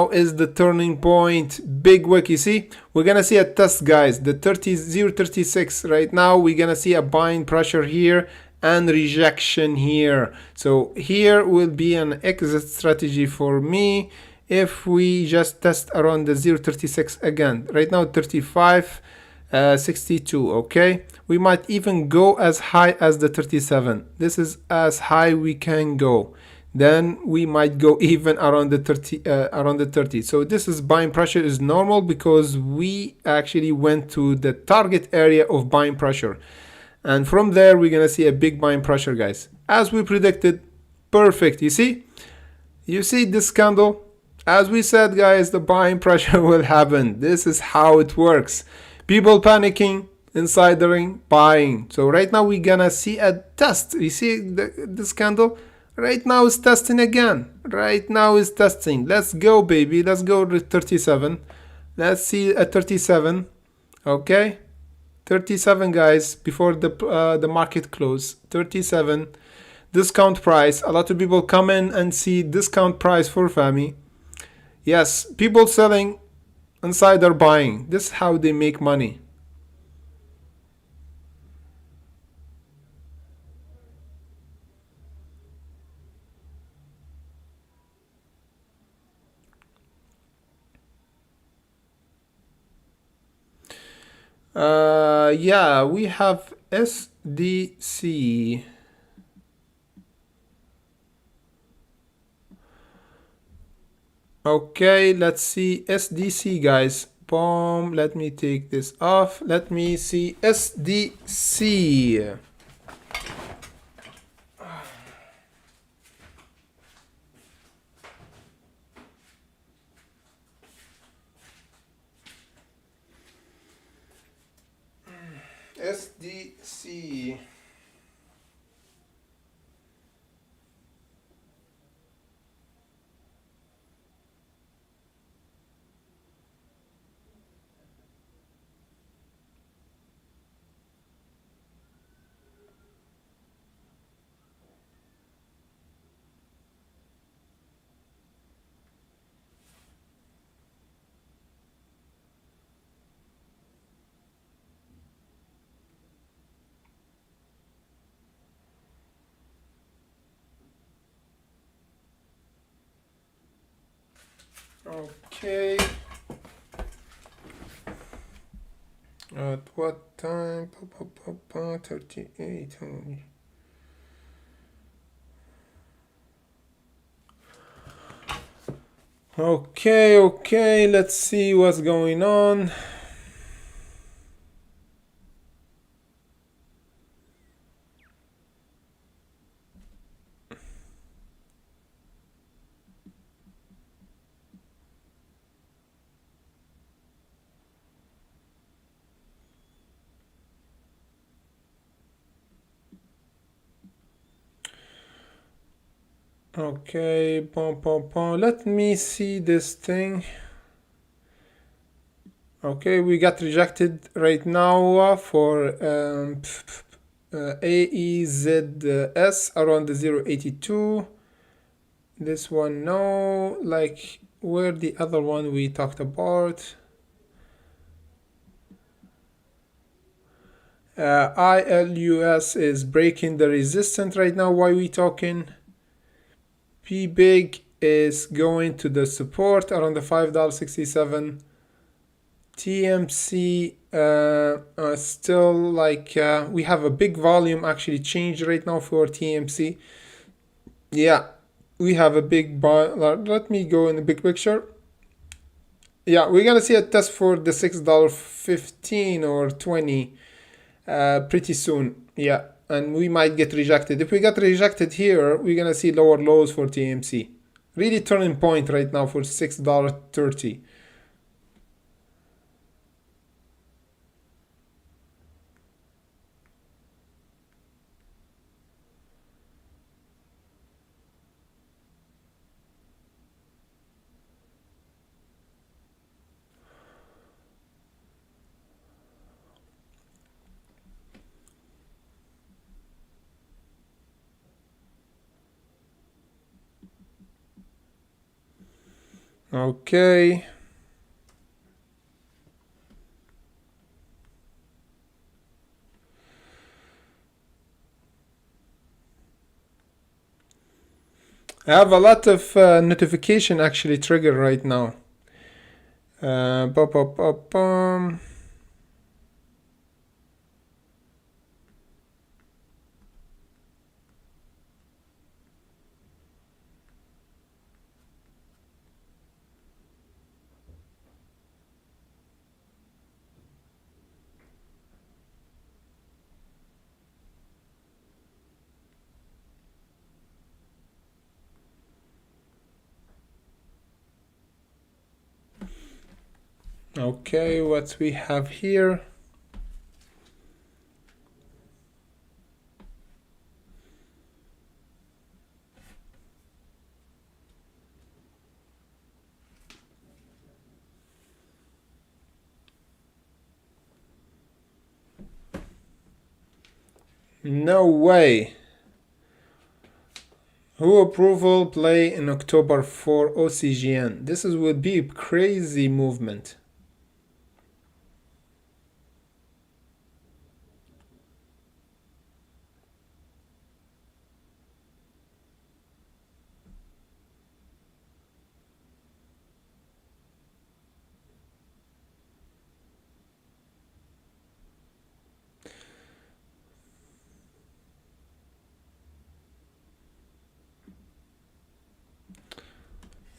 is the turning point. Big wick, you see? We're gonna see a test, guys. The 0.36 right now, we're gonna see a buying pressure here and rejection here. So here will be an exit strategy for me if we just test around the 0.36 again. Right now 35.62. Okay, we might even go as high as the 37. This is as high we can go. Then we might go even around the 30. So this is buying pressure is normal because we actually went to the target area of buying pressure. And from there, we're gonna see a big buying pressure, guys. As we predicted, perfect, you see? You see this candle? As we said, guys, the buying pressure will happen. This is how it works. People panicking, insidering, buying. So right now, we're gonna see a test. You see this candle? Right now it's testing again. Right now it's testing. Let's go, baby. Let's go to 37. Let's see at 37. Okay, 37, guys. Before the market close, 37. Discount price. A lot of people come in and see discount price for FAMI. Yes, people selling, insider buying. This is how they make money. Yeah, we have SDC. Okay, let's see SDC, guys. Boom, let me take this off. Let me see SDC. SDC. Okay. At what time? 38 only. Okay, let's see what's going on. Okay, let me see this thing. Okay, we got rejected right now for AEZS around the 0.82. This one, no. Like, where the other one we talked about? ILUS is breaking the resistance right now. Why we talking? Bbig is going to the support around the $5.67. TMC still like we have a big volume actually change right now for TMC. Yeah, we have a big buy. Let me go in the big picture. Yeah, we're gonna see a test for the $6.15 or 20 pretty soon. Yeah, and we might get rejected. If we get rejected here, we're gonna see lower lows for TMC. Really turning point right now for $6.30. Okay. I have a lot of notification actually triggered right now. Okay, what we have here. No way. Who approval play in October for OCGN? This would be a crazy movement.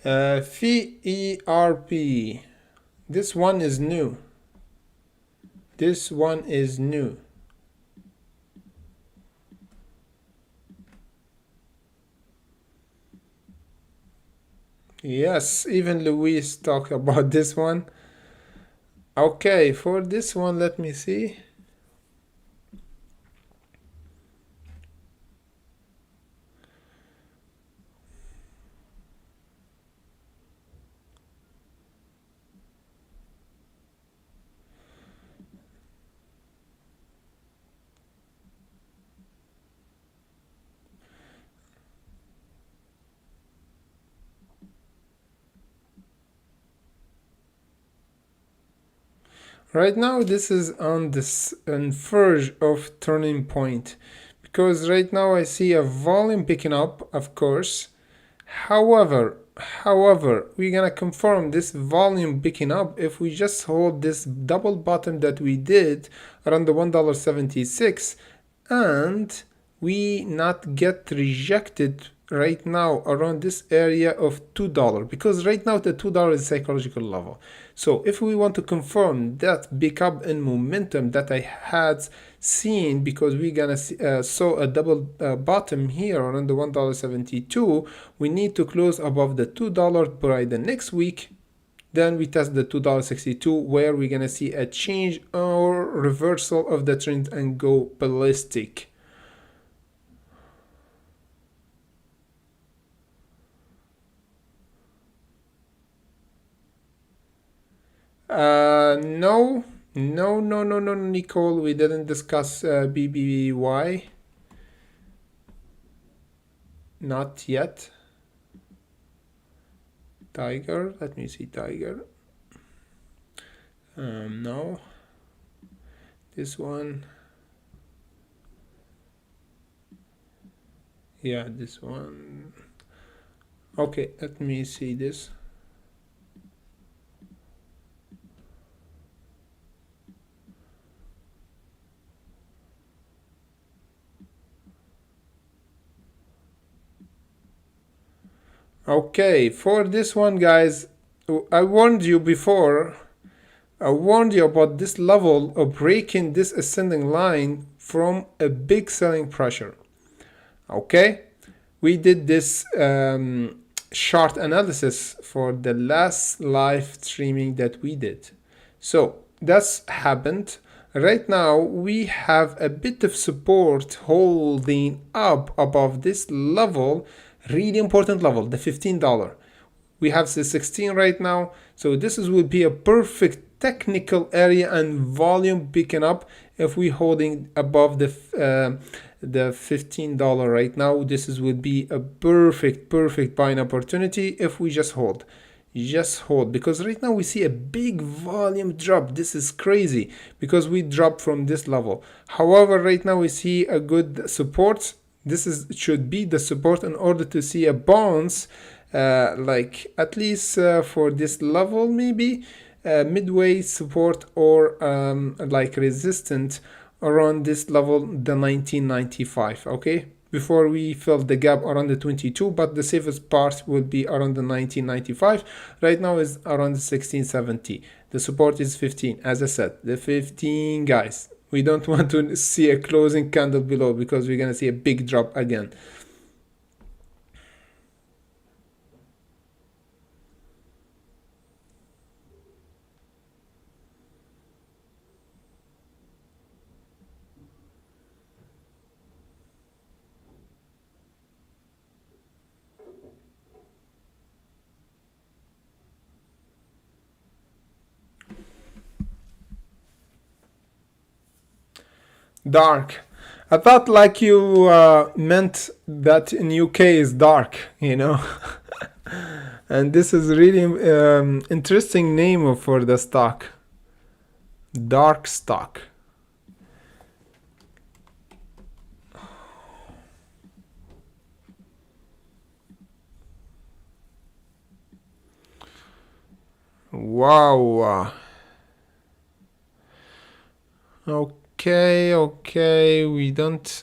VERP. This one is new. This one is new. Yes, even Luis talked about this one. Okay, for this one, let me see. Right now, this is on this verge of turning point, because right now I see a volume picking up, of course. However, we're gonna confirm this volume picking up if we just hold this double bottom that we did around the $1.76 and we not get rejected right now around this area of $2, because right now the $2 is psychological level. So if we want to confirm that pick up in momentum that I had seen, because we're gonna saw a double bottom here around the $1.72, we need to close above the $2 by the next week. Then we test the $2.62, where we're gonna see a change or reversal of the trend and go ballistic. No, Nicole, we didn't discuss BBY. Not yet. Tiger, let me see Tiger. No. This one. Yeah, this one. Okay, let me see this. Okay, for this one, guys, I warned you before. I warned you about this level of breaking this ascending line from a big selling pressure. Okay, we did this chart analysis for the last live streaming that we did. So that's happened. Right now we have a bit of support holding up above this level. Really important level, the $15. We have the 16 right now, so this would be a perfect technical area and volume picking up if we holding above the $15 right now. This would be a perfect buying opportunity if we just hold, because right now we see a big volume drop. This is crazy because we dropped from this level. However, right now we see a good support. This should be the support in order to see a bounce, like at least for this level, maybe midway support or like resistance around this level, the 1995. Okay, before we fill the gap around the 22, but the safest part would be around the 1995. Right now is around the 1670. The support is 15. As I said, the 15, guys. We don't want to see a closing candle below, because we're going to see a big drop again. Dark. I thought like you meant that in UK is dark, you know. And this is really interesting name for the stock. Dark stock. Wow. Okay, we don't.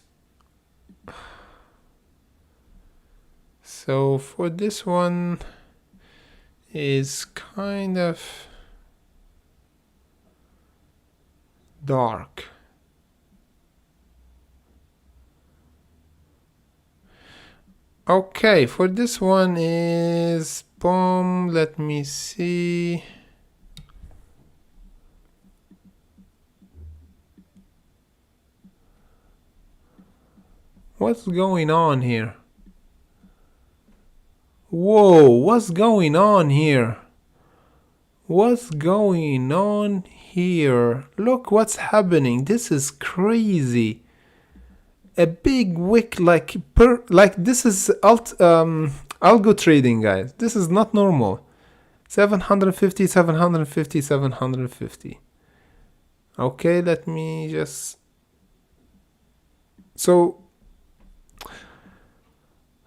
So for this one, is kind of dark. Okay, for this one is boom. Let me see. What's going on here? Whoa, what's going on here? What's going on here? Look what's happening. This is crazy. A big wick like this is algo trading, guys. This is not normal. 750, 750, 750. Okay, let me just... So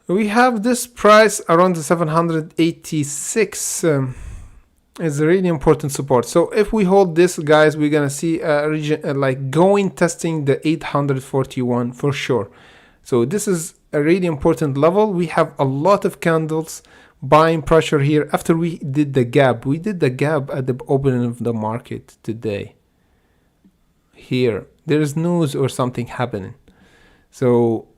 we have this price around the 786 is a really important support. So if we hold this, guys, we're gonna see a region like going testing the 841 for sure. So this is a really important level. We have a lot of candles buying pressure here after we did the gap. We did the gap at the opening of the market today. Here there is news or something happening. So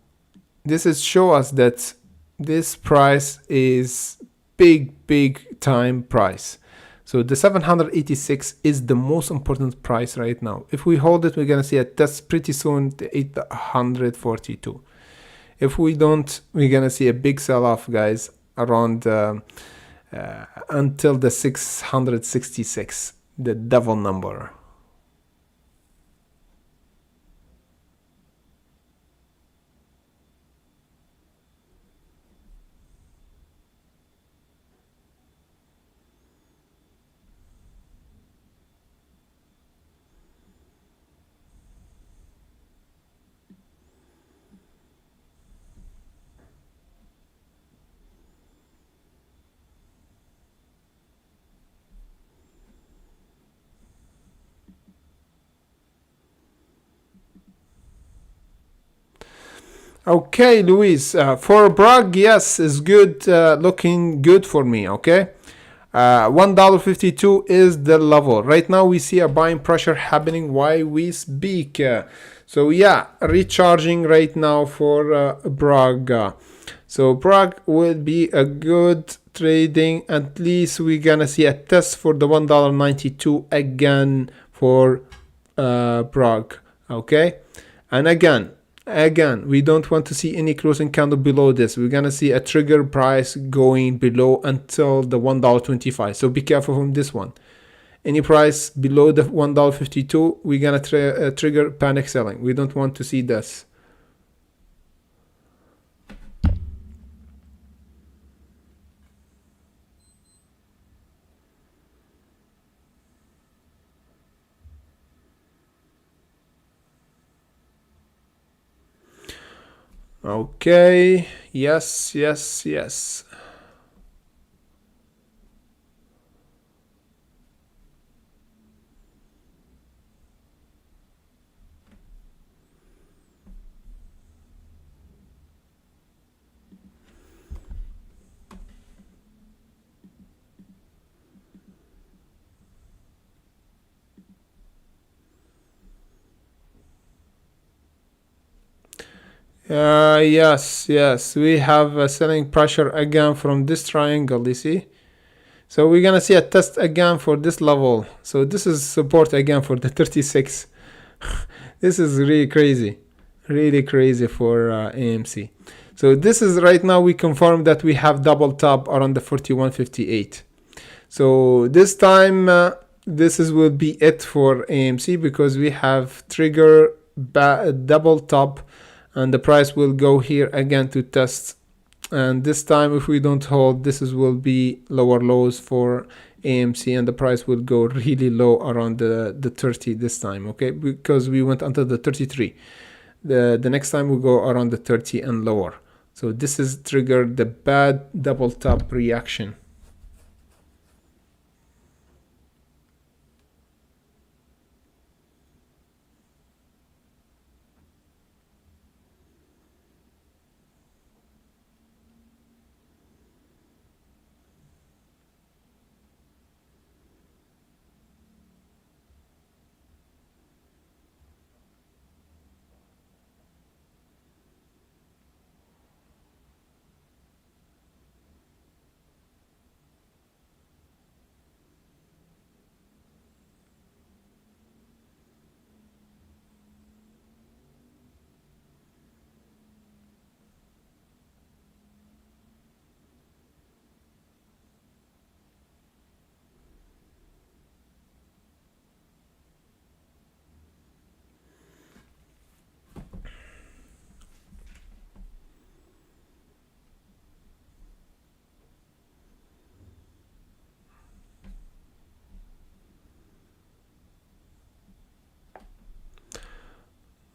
this is show us that this price is big time price. So the 786 is the most important price right now. If we hold it, we're gonna see a test pretty soon to 842. If we don't, we're gonna see a big sell-off, guys, around until the 666, the devil number. Okay, Luis, for Bragg, yes, is good, looking good for me, okay? $1.52 is the level. Right now we see a buying pressure happening while we speak. So yeah, recharging right now for Bragg. So Bragg will be a good trading. At least we're gonna see a test for the $1.92 again for Bragg, okay? And again, we don't want to see any closing candle below this. We're gonna see a trigger price going below until the $1.25. So be careful from this one. Any price below the $1.52, we're gonna trigger panic selling. We don't want to see this. Okay, yes. Yes, we have a selling pressure again from this triangle, you see. So we're gonna see a test again for this level. So this is support again for the 36. This is really crazy for AMC. So this is right now we confirm that we have double top around the 41.58. So this time this will be it for AMC because we have trigger double top, and the price will go here again to test. And this time if we don't hold, this will be lower lows for AMC, and the price will go really low around the 30 this time, okay, because we went until the 33. The next time we go around the 30 and lower. So this is triggered the bad double top reaction.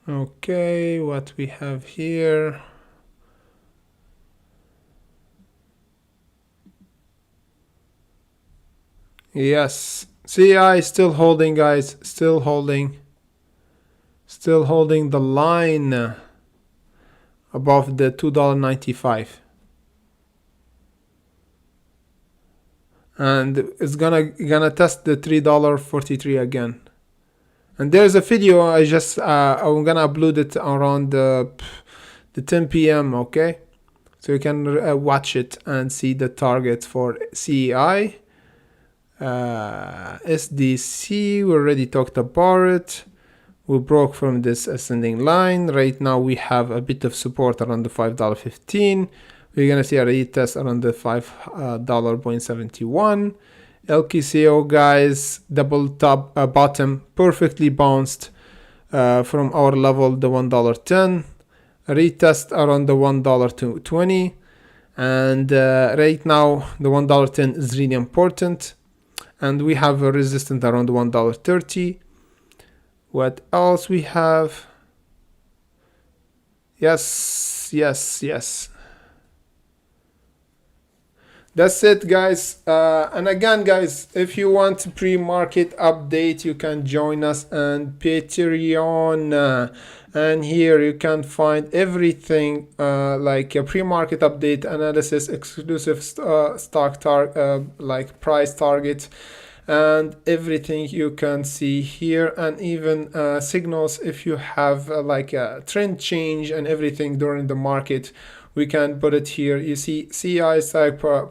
Okay, what we have here. Yes, CI still holding, guys, still holding the line above the $2.95, and it's gonna test the $3.43 again. And there's a video I'm gonna upload it around the 10 p.m. Okay, so you can watch it and see the targets for CEI. SDC, we already talked about it. We broke from this ascending line. Right now we have a bit of support around the $5.15. We're gonna see a retest around the $5.71. LKCO, guys, double top bottom, perfectly bounced from our level, the $1.10. Retest around the $1.20, and right now the $1.10 is really important, and we have a resistance around the $1.30. What else we have? Yes. That's it, guys. And again, guys, if you want a pre-market update, you can join us on Patreon. And here you can find everything like a pre-market update analysis, exclusive stock like price target, and everything you can see here, and even signals if you have like a trend change and everything during the market. We can put it here. You see CI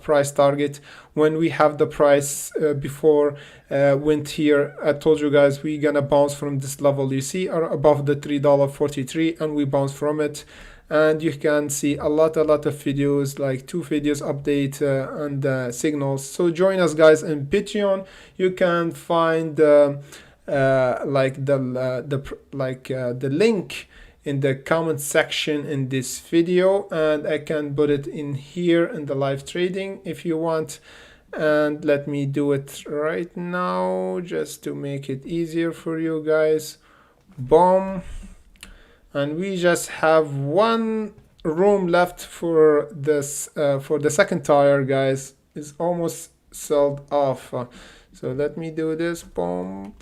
price target. When we have the price before went here, I told you guys we're gonna bounce from this level. You see above the $3.43, and we bounce from it. And you can see a lot of videos, like 2 videos update and signals. So join us, guys, in Patreon. You can find like the link in the comment section in this video, and I can put it in here in the live trading if you want. And let me do it right now just to make it easier for you guys. Boom. And we just have one room left for this for the second tire, guys. It's almost sold off. So let me do this, boom,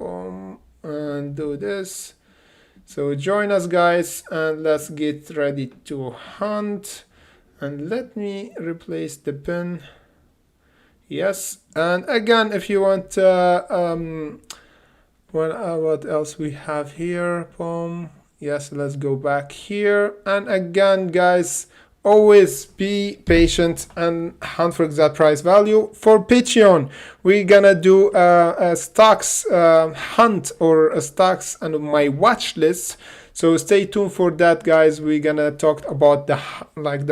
and do this. So join us, guys, and let's get ready to hunt. And let me replace the pin. Yes, and again, if you want what else we have here, boom. Yes, let's go back here. And again, guys, always be patient and hunt for exact price value. For Patreon, we're gonna do a stocks hunt, or a stocks and my watch list. So stay tuned for that, guys. We're gonna talk about the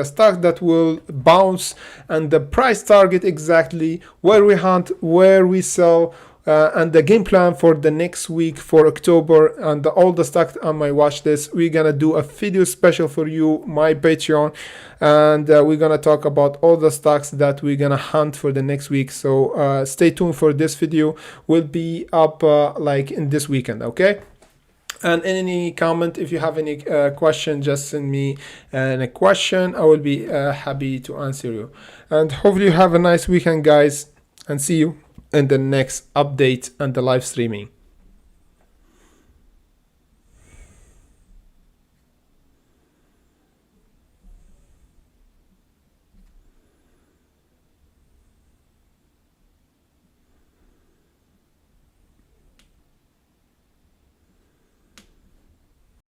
stocks that will bounce and the price target exactly, where we hunt, where we sell, and the game plan for the next week for October, and all the stocks on my watch list. We're gonna do a video special for you, my Patreon, and we're gonna talk about all the stocks that we're gonna hunt for the next week. So stay tuned for this video. Will be up like in this weekend, okay? And any comment, if you have any question, just send me a question. I will be happy to answer you. And hopefully you have a nice weekend, guys, and see you in the next update and the live streaming.